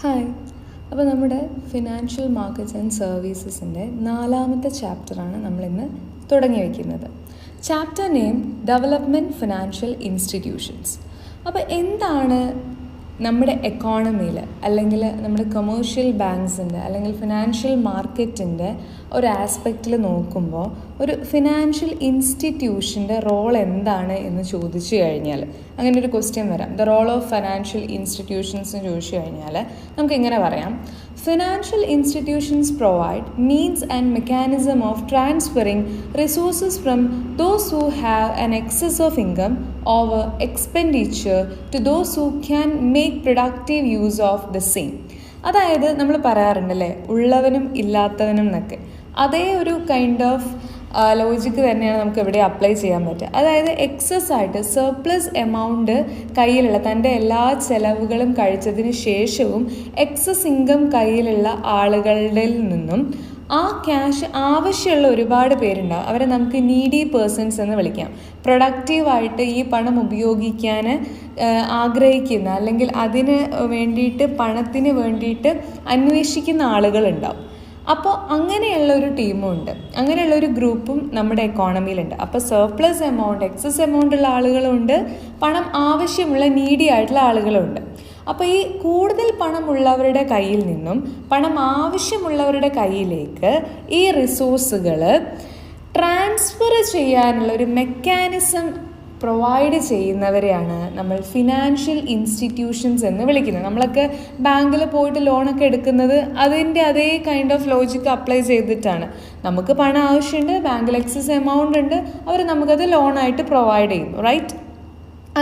Hi. അപ്പോൾ നമ്മുടെ financial markets and സർവീസസിൻ്റെ 4ാമത്തെ ചാപ്റ്ററാണ് നമ്മളിന്ന് തുടങ്ങി വയ്ക്കുന്നത്. Chapter name development financial institutions. അപ്പോൾ എന്താണ് നമ്മുടെ എക്കോണമിയിൽ അല്ലെങ്കിൽ നമ്മുടെ കൊമേഴ്ഷ്യൽ ബാങ്ക്സിൻ്റെ അല്ലെങ്കിൽ ഫിനാൻഷ്യൽ മാർക്കറ്റിൻ്റെ ഒരു ആസ്പെക്റ്റിൽ നോക്കുമ്പോൾ ഒരു ഫിനാൻഷ്യൽ ഇൻസ്റ്റിറ്റ്യൂഷൻ്റെ റോൾ എന്താണ് എന്ന് ചോദിച്ചു കഴിഞ്ഞാൽ, അങ്ങനെ ഒരു ക്വസ്റ്റ്യൻ വരാം, the role of financial institutions എന്ന് ചോദിച്ചു കഴിഞ്ഞാൽ നമുക്ക് ഇങ്ങനെ പറയാം: financial institutions provide means and mechanism of transferring resources from those who have an excess of income over expenditure to those who can make productive use of the same. അതായത് നമ്മൾ പറയാറുണ്ടല്ലേ, ഉള്ളവനും ഇല്ലാത്തവനും എന്നൊക്കെ. അതേ ഒരു കൈൻഡ് ഓഫ് ലോജിക്ക് തന്നെയാണ് നമുക്ക് ഇവിടെ apply ചെയ്യാൻ പറ്റുക. അതായത് എക്സസ് ആയിട്ട് സർപ്ലസ് എമൗണ്ട് കയ്യിലുള്ള, തൻ്റെ എല്ലാ ചിലവുകളും കഴിച്ചതിന് ശേഷവും എക്സസ് ഇൻകം കയ്യിലുള്ള ആളുകളുടെ നിന്നും ആ ക്യാഷ് ആവശ്യമുള്ള ഒരുപാട് പേരുണ്ടാവും. അവരെ നമുക്ക് നീഡി പേഴ്സൺസ് എന്ന് വിളിക്കാം. പ്രൊഡക്റ്റീവായിട്ട് ഈ പണം ഉപയോഗിക്കാൻ ആഗ്രഹിക്കുന്ന അല്ലെങ്കിൽ അതിന് വേണ്ടിയിട്ട് പണത്തിന് വേണ്ടിയിട്ട് അന്വേഷിക്കുന്ന ആളുകളുണ്ടാവും. അപ്പോൾ അങ്ങനെയുള്ള ഒരു ടീമും ഉണ്ട്, അങ്ങനെയുള്ള ഒരു ഗ്രൂപ്പും നമ്മുടെ എക്കോണമിയിലുണ്ട്. അപ്പോൾ സർപ്ലസ് എമൗണ്ട്, എക്സസ് എമൗണ്ട് ഉള്ള ആളുകളുണ്ട്, പണം ആവശ്യമുള്ള നീഡി ആയിട്ടുള്ള ആളുകളുണ്ട്. അപ്പോൾ ഈ കൂടുതൽ പണമുള്ളവരുടെ കയ്യിൽ നിന്നും പണം ആവശ്യമുള്ളവരുടെ കയ്യിലേക്ക് ഈ റിസോഴ്സുകൾ ട്രാൻസ്ഫർ ചെയ്യാനുള്ള ഒരു മെക്കാനിസം പ്രൊവൈഡ് ചെയ്യുന്നവരെയാണ് നമ്മൾ ഫിനാൻഷ്യൽ ഇൻസ്റ്റിറ്റ്യൂഷൻസ് എന്ന് വിളിക്കുന്നത്. നമ്മളൊക്കെ ബാങ്കിൽ പോയിട്ട് ലോണൊക്കെ എടുക്കുന്നത് അതിൻ്റെ അതേ കൈൻഡ് ഓഫ് ലോജിക്ക് അപ്ലൈ ചെയ്തിട്ടാണ്. നമുക്ക് പണം ആവശ്യമുണ്ട്, ബാങ്കിൽ എക്സസ് എമൗണ്ട് ഉണ്ട്, അവർ നമുക്കത് ലോണായിട്ട് പ്രൊവൈഡ് ചെയ്യുന്നു, റൈറ്റ്?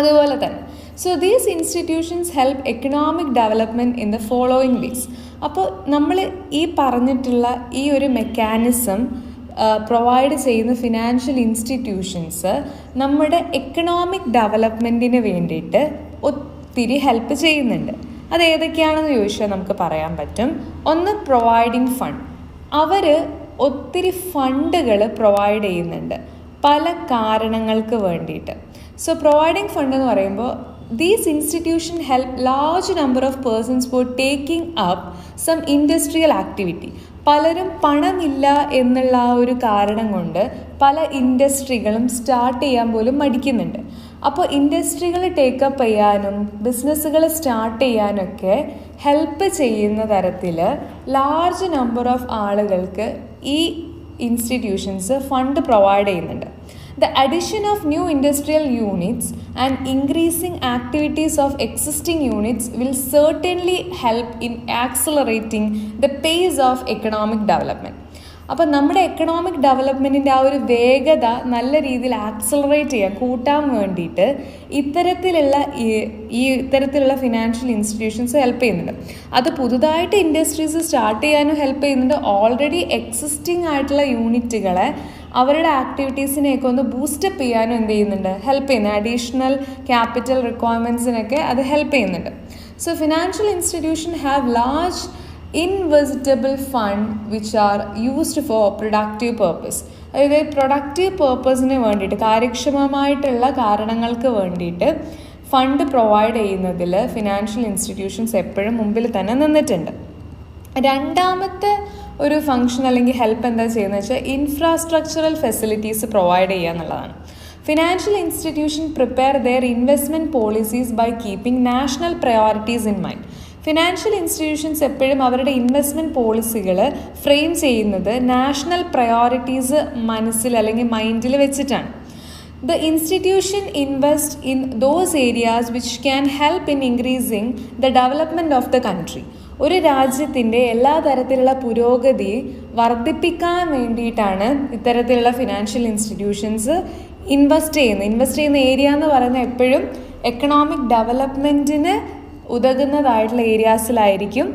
അതുപോലെ തന്നെ so these institutions help economic development in the following ways. അപ്പോൾ നമ്മൾ ഈ പറഞ്ഞിട്ടുള്ള ഈ ഒരു മെക്കാനിസം പ്രൊവൈഡ് ചെയ്യുന്ന ഫിനാൻഷ്യൽ ഇൻസ്റ്റിറ്റ്യൂഷൻസ് നമ്മുടെ എക്കണോമിക് ഡെവലപ്മെൻറ്റിന് വേണ്ടിയിട്ട് ഒത്തിരി ഹെൽപ്പ് ചെയ്യുന്നുണ്ട്. അത് ഏതൊക്കെയാണെന്ന് ചോദിച്ചാൽ നമുക്ക് പറയാൻ പറ്റും. ഒന്ന്, പ്രൊവൈഡിങ് ഫണ്ട്. അവർ ഒത്തിരി ഫണ്ടുകൾ പ്രൊവൈഡ് ചെയ്യുന്നുണ്ട് പല കാരണങ്ങൾക്ക് വേണ്ടിയിട്ട്. സോ പ്രൊവൈഡിങ് ഫണ്ട് എന്ന് പറയുമ്പോൾ these institutions help large number of persons for taking up some industrial activity. പലരും പണമില്ല എന്നുള്ള ആ ഒരു കാരണം കൊണ്ട് പല ഇൻഡസ്ട്രികളും സ്റ്റാർട്ട് ചെയ്യാൻ പോലും മടിക്കുന്നുണ്ട്. അപ്പോൾ ഇൻഡസ്ട്രികൾ ടേക്കപ്പ് ചെയ്യാനും ബിസിനസ്സുകൾ സ്റ്റാർട്ട് ചെയ്യാനൊക്കെ ഹെൽപ്പ് ചെയ്യുന്ന തരത്തിൽ ലാർജ് നമ്പർ ഓഫ് ആളുകൾക്ക് ഈ ഇൻസ്റ്റിറ്റ്യൂഷൻസ് ഫണ്ട് പ്രൊവൈഡ് ചെയ്യുന്നുണ്ട്. The addition of new industrial units and increasing activities of existing units will certainly help in accelerating the pace of economic development. അപ്പോൾ നമ്മുടെ എക്കണോമിക് ഡെവലപ്മെൻറ്റിൻ്റെ ആ ഒരു വേഗത നല്ല രീതിയിൽ ആക്സലറേറ്റ് ചെയ്യാൻ, കൂട്ടാൻ വേണ്ടിയിട്ട് ഇത്തരത്തിലുള്ള ഫിനാൻഷ്യൽ ഇൻസ്റ്റിറ്റ്യൂഷൻസ് ഹെൽപ്പ് ചെയ്യുന്നുണ്ട്. അത് പുതുതായിട്ട് ഇൻഡസ്ട്രീസ് സ്റ്റാർട്ട് ചെയ്യാനും ഹെൽപ്പ് ചെയ്യുന്നുണ്ട്. ഓൾറെഡി എക്സിസ്റ്റിംഗ് ആയിട്ടുള്ള യൂണിറ്റുകളെ അവരുടെ ആക്ടിവിറ്റീസിനെയൊക്കെ ഒന്ന് ബൂസ്റ്റപ്പ് ചെയ്യാനും എന്ത് ചെയ്യുന്നുണ്ട്, ഹെൽപ്പ് ചെയ്യുന്നുണ്ട്. അഡീഷണൽ ക്യാപിറ്റൽ റിക്വയർമെൻറ്റ്സിനൊക്കെ അത് ഹെൽപ്പ് ചെയ്യുന്നുണ്ട്. So financial institution have large investable fund which are used for productive purpose. അതായത് പ്രൊഡക്റ്റീവ് പേർപ്പസിന് വേണ്ടിയിട്ട്, കാര്യക്ഷമമായിട്ടുള്ള കാരണങ്ങൾക്ക് വേണ്ടിയിട്ട് ഫണ്ട് പ്രൊവൈഡ് ചെയ്യുന്നതിൽ ഫിനാൻഷ്യൽ ഇൻസ്റ്റിറ്റ്യൂഷൻസ് എപ്പോഴും മുമ്പിൽ തന്നെ നിന്നിട്ടുണ്ട്. രണ്ടാമത്തെ ഒരു ഫംഗ്ഷൻ അല്ലെങ്കിൽ ഹെൽപ്പ് എന്താ ചെയ്യുന്നത് വെച്ചാൽ ഇൻഫ്രാസ്ട്രക്ചറൽ ഫെസിലിറ്റീസ് പ്രൊവൈഡ് ചെയ്യുക എന്നുള്ളതാണ്. Financial institution prepare their investment policies by keeping national priorities in mind. Financial institutions എപ്പോഴും അവരുടെ ഇൻവെസ്റ്റ്മെൻറ്റ് പോളിസികൾ ഫ്രെയിം ചെയ്യുന്നത് നാഷണൽ പ്രയോറിറ്റീസ് മനസ്സിൽ അല്ലെങ്കിൽ മൈൻഡിൽ വെച്ചിട്ടാണ്. The institution invests in those areas which can help in increasing the development of the country. ഒരു രാജ്യത്തിൻ്റെ എല്ലാ തരത്തിലുള്ള പുരോഗതി വർദ്ധിപ്പിക്കാൻ വേണ്ടിയിട്ടാണ് ഇത്തരത്തിലുള്ള ഫിനാൻഷ്യൽ ഇൻസ്റ്റിറ്റ്യൂഷൻസ് ഇൻവെസ്റ്റ് ചെയ്യുന്ന ഏരിയ എന്ന് പറയുന്നത് എപ്പോഴും എക്കണോമിക് ഡെവലപ്മെൻറ്റിന് ഉതകുന്നതായിട്ടുള്ള ഏരിയാസിലായിരിക്കും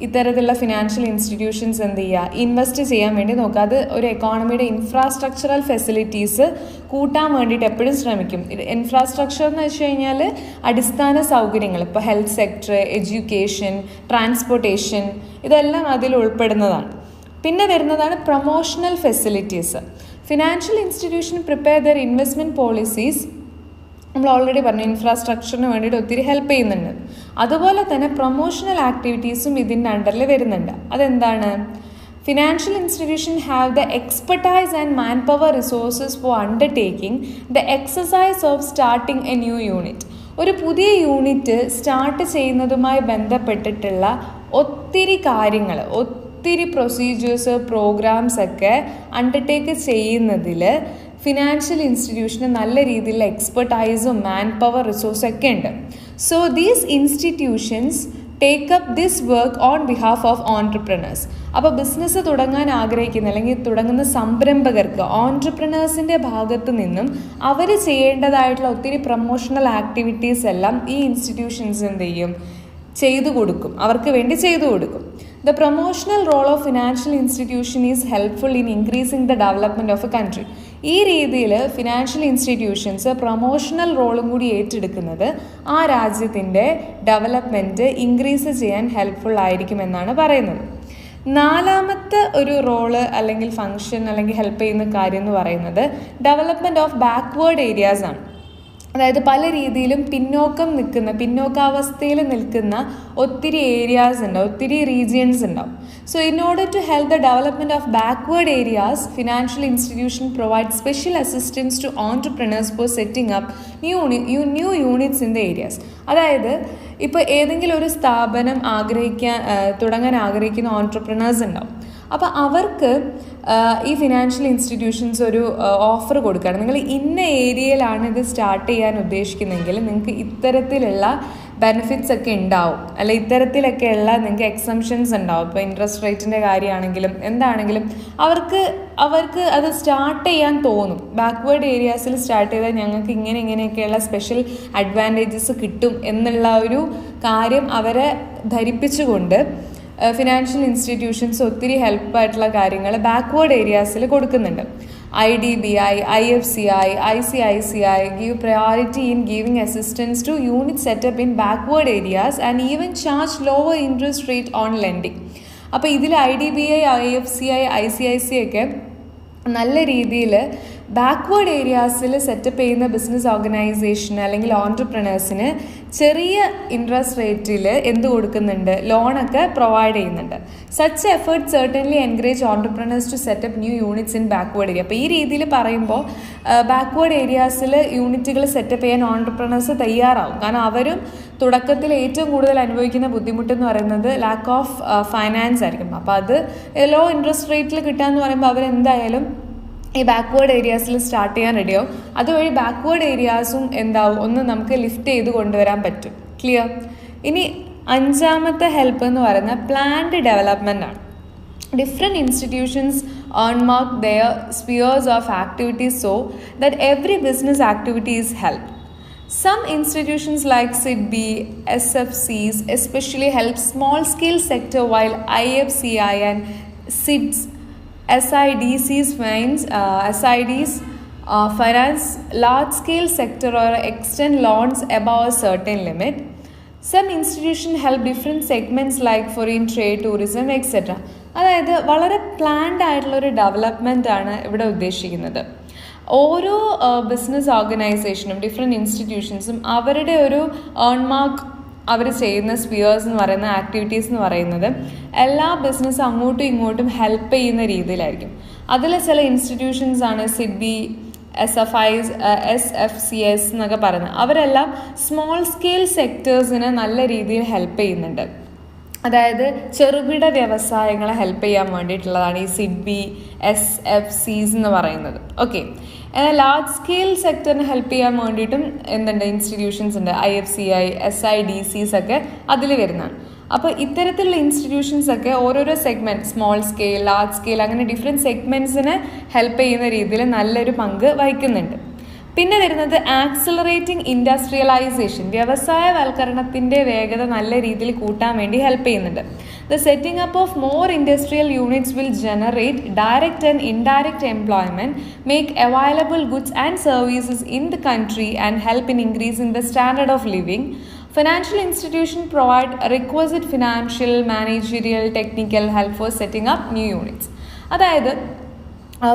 ഇത്തരത്തിലുള്ള ഫിനാൻഷ്യൽ ഇൻസ്റ്റിറ്റ്യൂഷൻസ് എന്ത് ചെയ്യുക, ഇൻവെസ്റ്റ് ചെയ്യാൻ വേണ്ടി നോക്കുക. അത് ഒരു എക്കോണമിയുടെ ഇൻഫ്രാസ്ട്രക്ചറൽ ഫെസിലിറ്റീസ് കൂട്ടാൻ വേണ്ടിയിട്ട് എപ്പോഴും ശ്രമിക്കും. ഇൻഫ്രാസ്ട്രക്ചർ എന്ന് വെച്ച് കഴിഞ്ഞാൽ അടിസ്ഥാന സൗകര്യങ്ങൾ, ഇപ്പോൾ ഹെൽത്ത് സെക്ടർ, എഡ്യൂക്കേഷൻ, ട്രാൻസ്പോർട്ടേഷൻ, ഇതെല്ലാം അതിൽ ഉൾപ്പെടുന്നതാണ്. പിന്നെ വരുന്നതാണ് promotional facilities. Financial institution prepare there investment policies നമ്മൾ ഓൾറെഡി പറഞ്ഞു ഇൻഫ്രാസ്ട്രക്ചറിന് വേണ്ടിയിട്ട് ഒത്തിരി ഹെൽപ്പ് ചെയ്യുന്നുണ്ട്. അതുപോലെ തന്നെ പ്രൊമോഷണൽ ആക്ടിവിറ്റീസും ഇതിൻ്റെ അണ്ടറിൽ വരുന്നുണ്ട്. അതെന്താണ്? Financial institutions have the expertise and manpower resources for undertaking the exercise of starting a new unit. ഒരു പുതിയ യൂണിറ്റ് സ്റ്റാർട്ട് ചെയ്യുന്നതുമായി ബന്ധപ്പെട്ടിട്ടുള്ള ഒത്തിരി കാര്യങ്ങൾ, ഒത്തിരി പ്രൊസീജിയേഴ്സ്, പ്രോഗ്രാംസ് ഒക്കെ അണ്ടർടേക്ക് ചെയ്യുന്നതിൽ ഫിനാൻഷ്യൽ ഇൻസ്റ്റിറ്റ്യൂഷന് നല്ല രീതിയിലുള്ള എക്സ്പെർട്ടൈസും മാൻ പവർ റിസോഴ്സും ഒക്കെ ഉണ്ട്. So these institutions take up this work on behalf of entrepreneurs. അപ്പോൾ ബിസിനസ് തുടങ്ങാൻ ആഗ്രഹിക്കുന്ന അല്ലെങ്കിൽ തുടങ്ങുന്ന സംരംഭകർക്ക് ഓൺട്രപ്രണേഴ്സിൻ്റെ ഭാഗത്തു നിന്നും അവർ ചെയ്യേണ്ടതായിട്ടുള്ള ഒത്തിരി പ്രൊമോഷണൽ ആക്ടിവിറ്റീസ് എല്ലാം ഈ ഇൻസ്റ്റിറ്റ്യൂഷൻസ് എന്ത് ചെയ്യും? ചെയ്തു കൊടുക്കും, അവർക്ക് വേണ്ടി ചെയ്തു കൊടുക്കും. The promotional role of financial institution is helpful in increasing the development of a country. ഈ രീതിയിൽ ഫിനാൻഷ്യൽ ഇൻസ്റ്റിറ്റ്യൂഷൻസ് പ്രൊമോഷണൽ റോളും കൂടി ഏറ്റെടുക്കുന്നത് ആ രാജ്യത്തിൻ്റെ ഡെവലപ്മെൻറ്റ് ഇൻക്രീസ് ചെയ്യാൻ ഹെൽപ്ഫുൾ ആയിരിക്കുമെന്നാണ് പറയുന്നത്. നാലാമത്തെ ഒരു റോള് അല്ലെങ്കിൽ ഫങ്ഷൻ അല്ലെങ്കിൽ ഹെൽപ്പ് ചെയ്യുന്ന കാര്യം എന്ന് പറയുന്നത് ഡെവലപ്മെൻറ്റ് ഓഫ് ബാക്ക്വേർഡ് ഏരിയാസ് ആണ്. അതായത് പല രീതിയിലും പിന്നോക്കാവസ്ഥയിൽ നിൽക്കുന്ന ഒത്തിരി ഏരിയാസ് ഉണ്ടാവും, ഒത്തിരി റീജിയൻസ് ഉണ്ടാവും. So in order to help the development of backward areas, financial institution provide special assistance to entrepreneurs for setting up new units in the areas. അതായത് ഇപ്പോൾ ഏതെങ്കിലും ഒരു സ്ഥാപനം തുടങ്ങാൻ ആഗ്രഹിക്കുന്ന ഓൺട്രപ്രണേഴ്സ് ഉണ്ടാവും. അപ്പോൾ അവർക്ക് ഈ ഫിനാൻഷ്യൽ ഇൻസ്റ്റിറ്റ്യൂഷൻസ് ഒരു ഓഫർ കൊടുക്കുകയാണ്. നിങ്ങൾ ഇന്ന ഏരിയയിലാണ് ഇത് സ്റ്റാർട്ട് ചെയ്യാൻ ഉദ്ദേശിക്കുന്നതെങ്കിൽ നിങ്ങൾക്ക് ഇത്തരത്തിലുള്ള ബെനിഫിറ്റ്സ് ഒക്കെ ഉണ്ടാവും, അല്ല ഇത്തരത്തിലൊക്കെയുള്ള നിങ്ങൾക്ക് എക്സംഷൻസ് ഉണ്ടാവും. ഇപ്പോൾ ഇൻട്രസ്റ്റ് റേറ്റിൻ്റെ കാര്യമാണെങ്കിലും എന്താണെങ്കിലും അവർക്ക് അത് സ്റ്റാർട്ട് ചെയ്യാൻ തോന്നും. ബാക്ക്വേർഡ് ഏരിയാസിൽ സ്റ്റാർട്ട് ചെയ്താൽ ഞങ്ങൾക്ക് ഇങ്ങനെയൊക്കെയുള്ള സ്പെഷ്യൽ അഡ്വാൻറ്റേജസ് കിട്ടും എന്നുള്ള ഒരു കാര്യം അവരെ ധരിപ്പിച്ചുകൊണ്ട് ഫിനാൻഷ്യൽ ഇൻസ്റ്റിറ്റ്യൂഷൻസ് ഒത്തിരി ഹെൽപ്പായിട്ടുള്ള കാര്യങ്ങൾ ബാക്ക്വേർഡ് ഏരിയാസിൽ കൊടുക്കുന്നുണ്ട്. IDBI, IFCI, ICICI give priority in giving assistance to units set up in backward areas and even charge lower interest rate on lending. അപ്പോൾ ഇതിൽ IDBI, IFCI, ICICI ഒക്കെ നല്ല രീതിയിൽ ബാക്ക്വേർഡ് ഏരിയാസിൽ സെറ്റപ്പ് ചെയ്യുന്ന business ഓർഗനൈസേഷന് അല്ലെങ്കിൽ ഓൺട്രപ്രണേഴ്സിന് ചെറിയ ഇൻട്രസ്റ്റ് റേറ്റിൽ എന്ത് കൊടുക്കുന്നുണ്ട്? ലോണൊക്കെ പ്രൊവൈഡ് ചെയ്യുന്നുണ്ട്. Such effort certainly encourage entrepreneurs to set up new units in backward area. അപ്പോൾ ഈ രീതിയിൽ പറയുമ്പോൾ ബാക്ക്വേർഡ് ഏരിയാസിൽ യൂണിറ്റുകൾ സെറ്റപ്പ് ചെയ്യാൻ ഓൺട്രപ്രണേഴ്സ് തയ്യാറാവും. കാരണം അവരും തുടക്കത്തിൽ ഏറ്റവും കൂടുതൽ അനുഭവിക്കുന്ന ബുദ്ധിമുട്ടെന്ന് പറയുന്നത് ലാക്ക് ഓഫ് ഫൈനാൻസ് ആയിരിക്കും. അപ്പോൾ അത് ലോ ഇൻട്രസ്റ്റ് റേറ്റിൽ കിട്ടാമെന്ന് പറയുമ്പോൾ അവരെന്തായാലും ഈ ബാക്ക്വേർഡ് ഏരിയാസിൽ സ്റ്റാർട്ട് ചെയ്യാൻ റെഡിയാവും. അതുവഴി ബാക്ക്വേർഡ് ഏരിയാസും എന്താവും, ഒന്ന് നമുക്ക് ലിഫ്റ്റ് ചെയ്ത് കൊണ്ടുവരാൻ പറ്റും. ക്ലിയർ? ഇനി അഞ്ചാമത്തെ ഹെൽപ്പ് എന്ന് പറയുന്നത് പ്ലാൻഡ് ഡെവലപ്മെൻ്റ് ആണ്. Different institutions earmark their spheres of activities so that every business activity is helped. Some institutions like SIDB, SFCs especially help small scale sector, while IFCI and SIDS, SIDCs finance large scale sector or extend loans above a certain limit. Some institutions help different segments like foreign trade, tourism, etc. അതായത് വളരെ planned ആയിട്ടുള്ളൊരു development ആണ് ഇവിടെ ഉദ്ദേശിക്കുന്നത്. ഓരോ business ഓർഗനൈസേഷനും different ഇൻസ്റ്റിറ്റ്യൂഷൻസും അവരുടെ ഒരു ഏൺമാർക്ക് അവർ ചെയ്യുന്ന സ്പിയേഴ്സ് എന്ന് പറയുന്ന ആക്ടിവിറ്റീസ് എന്ന് പറയുന്നത് എല്ലാ ബിസിനസ്സും അങ്ങോട്ടും ഇങ്ങോട്ടും ഹെൽപ്പ് ചെയ്യുന്ന രീതിയിലായിരിക്കും. അതിൽ ചില ഇൻസ്റ്റിറ്റ്യൂഷൻസ് ആണ് സിഡ്ബി, SFIs, SFCS എന്നൊക്കെ പറയുന്നത്. അവരെല്ലാം സ്മോൾ സ്കെയിൽ സെക്ടേഴ്സിന് നല്ല രീതിയിൽ ഹെൽപ്പ് ചെയ്യുന്നുണ്ട്. അതായത് ചെറുകിട വ്യവസായങ്ങളെ ഹെൽപ്പ് ചെയ്യാൻ വേണ്ടിയിട്ടുള്ളതാണ് ഈ സിഡ്ബി, SFCs എന്ന് പറയുന്നത്. ഓക്കെ, ലാർജ് സ്കെയിൽ സെക്ടറിന് ഹെൽപ്പ് ചെയ്യാൻ വേണ്ടിയിട്ടും എന്തുണ്ട് ഇൻസ്റ്റിറ്റ്യൂഷൻസ് ഉണ്ട്. IFCI, SIDCs ഒക്കെ അതിൽ വരുന്നതാണ്. അപ്പോൾ ഇത്തരത്തിലുള്ള ഇൻസ്റ്റിറ്റ്യൂഷൻസ് ഒക്കെ ഓരോരോ segment, small scale, large scale, അങ്ങനെ ഡിഫറെൻറ്റ് സെഗ്മെൻറ്റ്സിനെ ഹെൽപ്പ് ചെയ്യുന്ന രീതിയിൽ നല്ലൊരു പങ്ക് വഹിക്കുന്നുണ്ട്. പിന്നെ വരുന്നത് ആക്സിലറേറ്റിംഗ് ഇൻഡസ്ട്രിയലൈസേഷൻ, വ്യവസായവൽക്കരണത്തിൻ്റെ വേഗത നല്ല രീതിയിൽ കൂട്ടാൻ വേണ്ടി ഹെൽപ്പ് ചെയ്യുന്നുണ്ട്. The setting up of more industrial units will generate direct and indirect employment, make available goods and services in the country and help in increasing the standard of living. Financial institutions provide requisite financial, managerial, technical help for setting up new units. അതായത്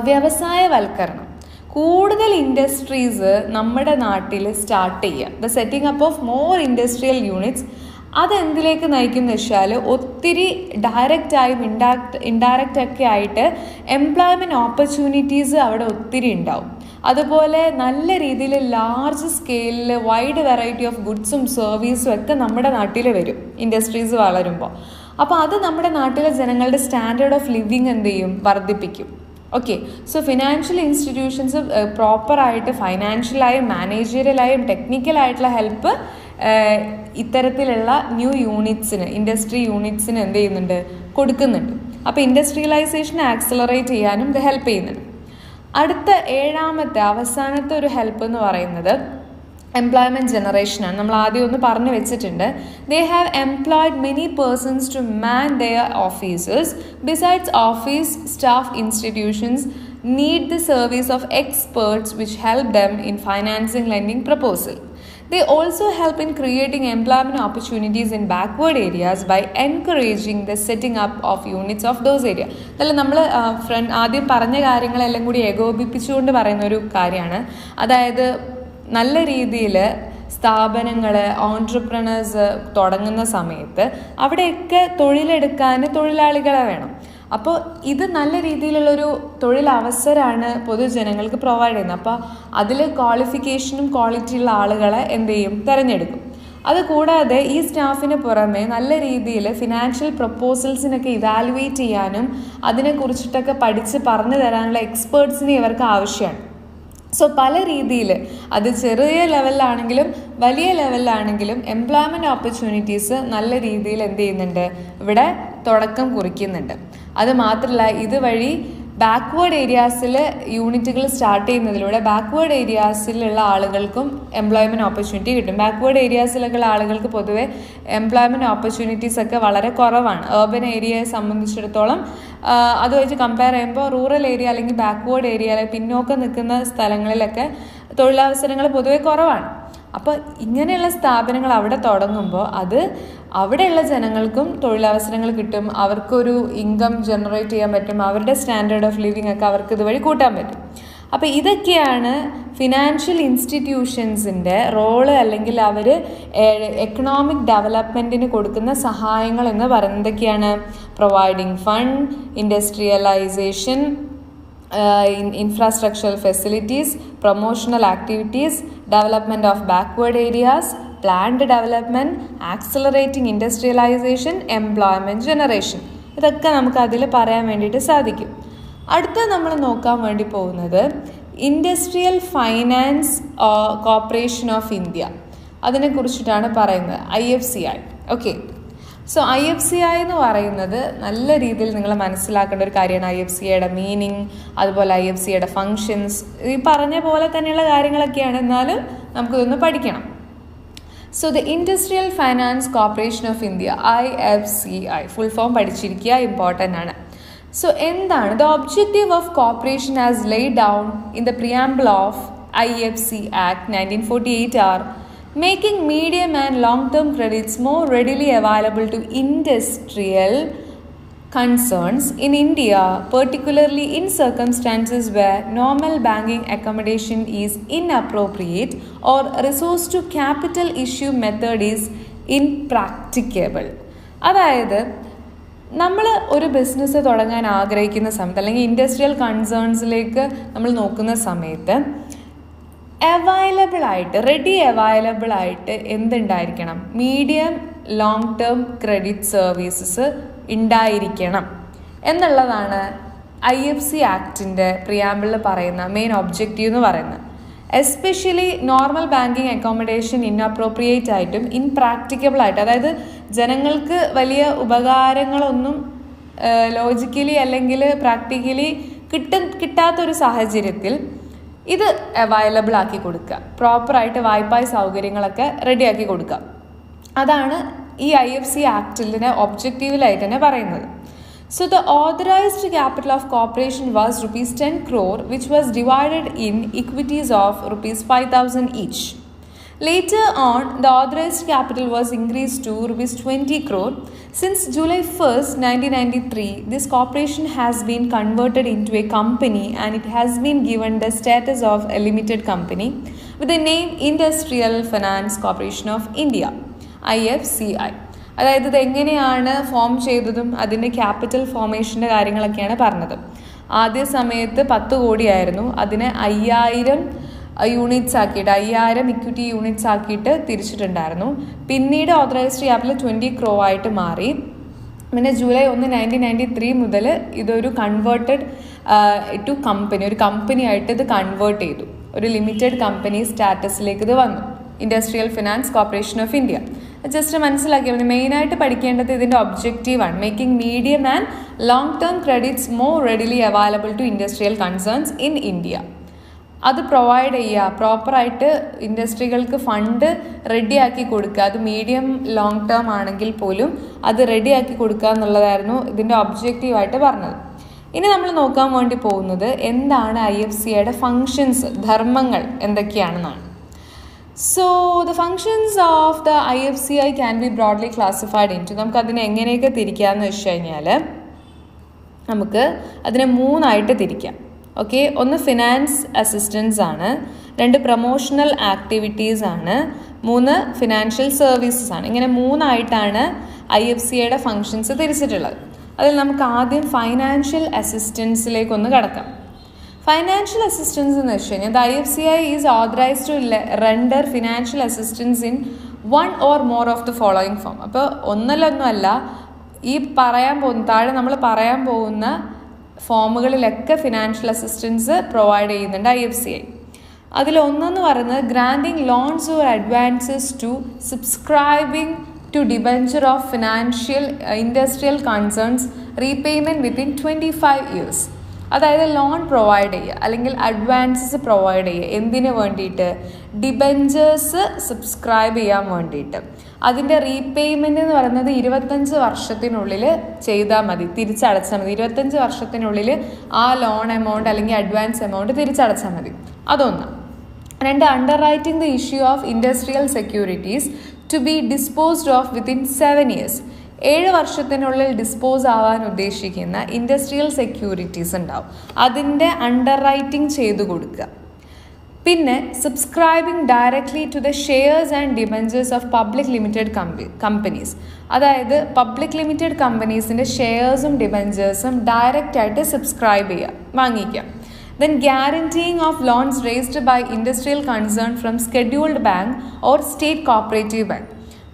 വ്യവസായവൽക്കരണം, കൂടുതൽ industries നമ്മുടെ നാട്ടിൽ start ചെയ്യുക, the setting up of more industrial units. അതെന്തിലേക്ക് നയിക്കുന്ന വെച്ചാൽ ഒത്തിരി ഡയറക്റ്റായും indirect ഒക്കെ ആയിട്ട് എംപ്ലോയ്മെൻറ്റ് ഓപ്പർച്യൂണിറ്റീസ് അവിടെ ഒത്തിരി ഉണ്ടാവും. അതുപോലെ നല്ല രീതിയിൽ ലാർജ് സ്കെയിലിൽ വൈഡ് വെറൈറ്റി ഓഫ് ഗുഡ്സും സർവീസും ഒക്കെ നമ്മുടെ നാട്ടിൽ വരും ഇൻഡസ്ട്രീസ് വളരുമ്പോൾ. അപ്പോൾ അത് നമ്മുടെ നാട്ടിലെ ജനങ്ങളുടെ സ്റ്റാൻഡേർഡ് ഓഫ് ലിവിങ് എന്ത് ചെയ്യും, വർദ്ധിപ്പിക്കും. ഓക്കെ, സോ ഫിനാൻഷ്യൽ ഇൻസ്റ്റിറ്റ്യൂഷൻസ് പ്രോപ്പറായിട്ട് ഫൈനാൻഷ്യലായും മാനേജറിയലായും ടെക്നിക്കലായിട്ടുള്ള ഹെൽപ്പ് ഇത്തരത്തിലുള്ള ന്യൂ യൂണിറ്റ്സിന്, ഇൻഡസ്ട്രി യൂണിറ്റ്സിന് എന്ത് ചെയ്യുന്നുണ്ട്, കൊടുക്കുന്നുണ്ട്. അപ്പോൾ ഇൻഡസ്ട്രിയലൈസേഷൻ ആക്സിലറേറ്റ് ചെയ്യാനും ഇത് ഹെൽപ്പ് ചെയ്യുന്നുണ്ട്. അടുത്ത അവസാനത്തെ ഒരു ഹെൽപ്പ് എന്ന് പറയുന്നത് എംപ്ലോയ്മെൻറ്റ് ജനറേഷനാണ്. നമ്മൾ ആദ്യം ഒന്ന് പറഞ്ഞു വെച്ചിട്ടുണ്ട്. They have employed many persons to man their officers. Besides office staff institutions need the service of experts which help them in financing lending proposal. They also help in creating employment opportunities in backward areas by encouraging the setting up of units of those areas. അതല്ല, നമ്മൾ ആദ്യം പറഞ്ഞ കാര്യങ്ങളെല്ലാം കൂടി ഏകോപിപ്പിച്ചുകൊണ്ട് പറയുന്ന ഒരു കാര്യമാണ്. അതായത് നല്ല രീതിയിൽ സ്ഥാപനങ്ങൾ, ഓൺട്രപ്രണേഴ്സ് തുടങ്ങുന്ന സമയത്ത് അവിടെയൊക്കെ തൊഴിലെടുക്കാൻ തൊഴിലാളികളെ വേണം. അപ്പോൾ ഇത് നല്ല രീതിയിലുള്ളൊരു തൊഴിലവസരമാണ് പൊതുജനങ്ങൾക്ക് പ്രൊവൈഡ് ചെയ്യുന്നത്. അപ്പോൾ അതിൽ ക്വാളിഫിക്കേഷനും ക്വാളിറ്റിയുള്ള ആളുകളെ എന്ത് ചെയ്യും, തിരഞ്ഞെടുക്കും. അതുകൂടാതെ ഈ സ്റ്റാഫിന് പുറമെ നല്ല രീതിയിൽ ഫിനാൻഷ്യൽ പ്രപ്പോസൽസിനൊക്കെ ഇവാലുവേറ്റ് ചെയ്യാനും അതിനെക്കുറിച്ചിട്ടൊക്കെ പഠിച്ച് പറഞ്ഞു തരാനുള്ള എക്സ്പേർട്സിനെ ഇവർക്ക് ആവശ്യമാണ്. സോ പല രീതിയിൽ, അത് ചെറിയ ലെവലിലാണെങ്കിലും വലിയ ലെവലിലാണെങ്കിലും എംപ്ലോയ്മെൻറ്റ് ഓപ്പർച്യൂണിറ്റീസ് നല്ല രീതിയിൽ എന്ത് ചെയ്യുന്നുണ്ട്, ഇവിടെ തുടക്കം കുറിക്കുന്നുണ്ട്. അത് മാത്രമല്ല, ഇതുവഴി ബാക്ക്വേർഡ് ഏരിയാസിൽ യൂണിറ്റുകൾ സ്റ്റാർട്ട് ചെയ്യുന്നതിലൂടെ ബാക്ക്വേർഡ് ഏരിയാസിലുള്ള ആളുകൾക്കും എംപ്ലോയ്മെൻറ്റ് ഓപ്പർച്യൂണിറ്റി കിട്ടും. ബാക്ക്വേർഡ് ഏരിയാസിലൊക്കെയുള്ള ആളുകൾക്ക് പൊതുവെ എംപ്ലോയ്മെൻറ്റ് ഓപ്പർച്യൂണിറ്റീസ് ഒക്കെ വളരെ കുറവാണ്. ഏർബൻ ഏരിയയെ സംബന്ധിച്ചിടത്തോളം അത് വെച്ച് കമ്പയർ ചെയ്യുമ്പോൾ റൂറൽ ഏരിയ അല്ലെങ്കിൽ ബാക്ക്വേർഡ് ഏരിയ, പിന്നോക്കം നിൽക്കുന്ന സ്ഥലങ്ങളിലൊക്കെ തൊഴിലവസരങ്ങൾ പൊതുവെ കുറവാണ്. അപ്പോൾ ഇങ്ങനെയുള്ള സ്ഥാപനങ്ങൾ അവിടെ തുടങ്ങുമ്പോൾ അത് അവിടെയുള്ള ജനങ്ങൾക്കും തൊഴിലവസരങ്ങൾ കിട്ടും, അവർക്കൊരു ഇൻകം ജനറേറ്റ് ചെയ്യാൻ പറ്റും, അവരുടെ സ്റ്റാൻഡേർഡ് ഓഫ് ലിവിങ് ഒക്കെ അവർക്ക് ഇതുവഴി കൂട്ടാൻ പറ്റും. അപ്പോൾ ഇതൊക്കെയാണ് ഫിനാൻഷ്യൽ ഇൻസ്റ്റിറ്റ്യൂഷൻസിൻ്റെ റോള്, അല്ലെങ്കിൽ അവർ എക്കണോമിക് ഡെവലപ്മെൻറ്റിന് കൊടുക്കുന്ന സഹായങ്ങൾ എന്ന് പറയുന്നത്. എന്തൊക്കെയാണ്? Providing fund, industrialisation, infrastructural facilities, promotional activities, development of backward areas, planned development, accelerating industrialization, employment generation. ഇതൊക്കെ നമുക്ക് അതിൽ പറയാൻ വേണ്ടിയിട്ട് സാധിക്കും. അടുത്ത നമ്മൾ നോക്കാൻ വേണ്ടി പോകുന്നത് Industrial Finance Corporation of India. അതിനെക്കുറിച്ചിട്ടാണ് പറയുന്നത്, IFCI. ഓക്കെ, സോ IFCI എന്ന് പറയുന്നത് നല്ല രീതിയിൽ നിങ്ങൾ മനസ്സിലാക്കേണ്ട ഒരു കാര്യമാണ്. IFCIയുടെ മീനിങ്, അതുപോലെ IFCIയുടെ ഫങ്ഷൻസ്, ഈ പറഞ്ഞ പോലെ തന്നെയുള്ള കാര്യങ്ങളൊക്കെയാണ്, എന്നാലും നമുക്കിതൊന്ന് പഠിക്കണം. So the Industrial Finance Corporation of India, IFCI, full form പഠിച്ചിരിക്കുക, ഇമ്പോർട്ടൻ്റ് ആണ്. സോ എന്താണ് the objective of corporation as laid down in the preamble of IFC Act 1948 are making medium and long-term credits more readily available to industrial concerns in India, particularly in circumstances where normal banking accommodation is inappropriate or resource to capital issue method is impracticable. അതായത് നമ്മൾ ഒരു business തുടങ്ങാൻ ആഗ്രഹിക്കുന്ന സമയത്ത്, അല്ലെങ്കിൽ industrial കൺസേൺസിലേക്ക് നമ്മൾ നോക്കുന്ന സമയത്ത് റെഡി അവൈലബിൾ ആയിട്ട് എന്തുണ്ടായിരിക്കണം? Medium long term credit services ഉണ്ടായിരിക്കണം എന്നുള്ളതാണ് IFC ആക്ടിൻ്റെ പ്രിയാമ്പിളിൽ പറയുന്ന മെയിൻ ഒബ്ജക്റ്റീവ് എന്ന് പറയുന്നത്. Especially normal banking accommodation inappropriate ആയിട്ടും ഇൻപ്രാക്ടിക്കബിൾ ആയിട്ട്, അതായത് ജനങ്ങൾക്ക് വലിയ ഉപകാരങ്ങളൊന്നും ലോജിക്കലി അല്ലെങ്കിൽ പ്രാക്ടിക്കലി കിട്ടാത്തൊരു സാഹചര്യത്തിൽ ഇത് അവൈലബിൾ ആക്കി കൊടുക്കുക, പ്രോപ്പറായിട്ട് വായ്പാ സൗകര്യങ്ങളൊക്കെ റെഡിയാക്കി കൊടുക്കുക. അതാണ് ഈ IFC ആക്ടിൻ്റെ ഒബ്ജക്റ്റീവിലായിട്ട് തന്നെ പറയുന്നത്. So the authorized capital of corporation was rupees 10 crore, which was divided in equities of rupees 5,000 each. Later on, the authorized capital was increased to rupees 20 crore. Since July 1st, 1993, this corporation has been converted into a company and it has been given the status of a limited company with the name Industrial Finance Corporation of India, IFCI. അതായത് ഇത് എങ്ങനെയാണ് form ചെയ്തതും അതിൻ്റെ capital ഫോർമേഷൻ്റെ കാര്യങ്ങളൊക്കെയാണ് പറഞ്ഞത്. ആദ്യ സമയത്ത് 10 കോടിയായിരുന്നു, അതിനെ 5000 യൂണിറ്റ്സ് ആക്കിയിട്ട് 5000 ഇക്വിറ്റി യൂണിറ്റ്സ് ആക്കിയിട്ട് തിരിച്ചിട്ടുണ്ടായിരുന്നു. പിന്നീട് ഓതറൈസ്ഡ് ക്യാപിറ്റൽ 20 crore ആയിട്ട് മാറി. പിന്നെ ജൂലൈ 1, 1993 മുതൽ ഇതൊരു കൺവേർട്ടഡ് ടു കമ്പനി, ഒരു കമ്പനി ആയിട്ട് ഇത് കൺവേർട്ട് ചെയ്തു. ഒരു ലിമിറ്റഡ് കമ്പനി സ്റ്റാറ്റസിലേക്ക് ഇത് വന്നു, Industrial Finance Corporation of India. Just മനസ്സിലാക്കിയാൽ മതി. മെയിനായിട്ട് പഠിക്കേണ്ടത് ഇതിൻ്റെ ഒബ്ജക്റ്റീവാണ്, making medium and long term credits more readily available to industrial concerns in India. അത് പ്രൊവൈഡ് ചെയ്യുക, പ്രോപ്പറായിട്ട് ഇൻഡസ്ട്രികൾക്ക് ഫണ്ട് റെഡിയാക്കി കൊടുക്കുക. അത് മീഡിയം ലോങ് ടേം ആണെങ്കിൽ പോലും അത് റെഡിയാക്കി കൊടുക്കുക എന്നുള്ളതായിരുന്നു ഇതിൻ്റെ ഒബ്ജക്റ്റീവായിട്ട് പറഞ്ഞത്. ഇനി നമ്മൾ നോക്കാൻ വേണ്ടി പോകുന്നത് എന്താണ് IFCIയുടെ ഫങ്ഷൻസ്, ധർമ്മങ്ങൾ എന്തൊക്കെയാണെന്നാണ്. So the functions of the IFCI can be broadly classified into, നമുക്ക് അതിനെ എങ്ങനെയൊക്കെ തിരിക്കാമെന്ന് വെച്ച് കഴിഞ്ഞാൽ നമുക്ക് അതിനെ 3 ആയിട്ട് തിരിക്കാം. ഓക്കെ, ഒന്ന് ഫിനാൻസ് അസിസ്റ്റൻസ് ആണ്, 2 പ്രൊമോഷണൽ ആക്ടിവിറ്റീസ് ആണ്, 3 ഫിനാൻഷ്യൽ സർവീസസ് ആണ്. ഇങ്ങനെ 3 ആയിട്ടാണ് IFCIയുടെ ഫങ്ഷൻസ് തിരിച്ചിട്ടുള്ളത്. അതിൽ നമുക്ക് ആദ്യം ഫൈനാൻഷ്യൽ അസിസ്റ്റൻസിലേക്കൊന്ന് കടക്കാം. ഫൈനാൻഷ്യൽ അസിസ്റ്റൻസ് എന്ന് വെച്ച് കഴിഞ്ഞാൽ IFCI is authorised to render financial assistance in 1 or more of the following form. അപ്പോൾ ഒന്നല്ല, ഈ താഴെ നമ്മൾ പറയാൻ പോകുന്ന ഫോമുകളിലൊക്കെ ഫിനാൻഷ്യൽ അസിസ്റ്റൻസ് പ്രൊവൈഡ് ചെയ്യുന്നുണ്ട് IFCI. അതിലൊന്നെന്ന് പറയുന്നത് granting loans or advances to subscribing to debenture of financial industrial concerns repayment within 25 years. അതായത് ലോൺ പ്രൊവൈഡ് ചെയ്യുക അല്ലെങ്കിൽ അഡ്വാൻസസ് പ്രൊവൈഡ് ചെയ്യുക. എന്തിനു വേണ്ടിയിട്ട്? ഡിബെഞ്ചേഴ്സ് സബ്സ്ക്രൈബ് ചെയ്യാൻ വേണ്ടിയിട്ട്. അതിൻ്റെ റീപേയ്മെൻ്റ് എന്ന് പറയുന്നത് 25 വർഷത്തിനുള്ളിൽ ചെയ്താൽ മതി, തിരിച്ചടച്ചാൽ മതി. 25 വർഷത്തിനുള്ളിൽ ആ ലോൺ എമൗണ്ട് അല്ലെങ്കിൽ അഡ്വാൻസ് എമൗണ്ട് തിരിച്ചടച്ചാൽ മതി. അതൊന്ന്. 2, underwriting the issue of industrial securities to be disposed of within 7 years. 7 വർഷത്തിനുള്ളിൽ ഡിസ്പോസ് ആവാൻ ഉദ്ദേശിക്കുന്ന ഇൻഡസ്ട്രിയൽ സെക്യൂരിറ്റീസ് ഉണ്ടാവും, അതിൻ്റെ അണ്ടർ റൈറ്റിംഗ് ചെയ്തു കൊടുക്കുക. പിന്നെ subscribing directly to the shares and debentures of public limited companies. അതായത് പബ്ലിക് ലിമിറ്റഡ് കമ്പനീസിൻ്റെ ഷെയർസും ഡിബെഞ്ചേഴ്സും ഡയറക്റ്റ് ആയിട്ട് സബ്സ്ക്രൈബ് ചെയ്യുക, വാങ്ങിക്കുക. Then guaranteeing of loans raised by industrial concern from scheduled bank or state cooperative bank.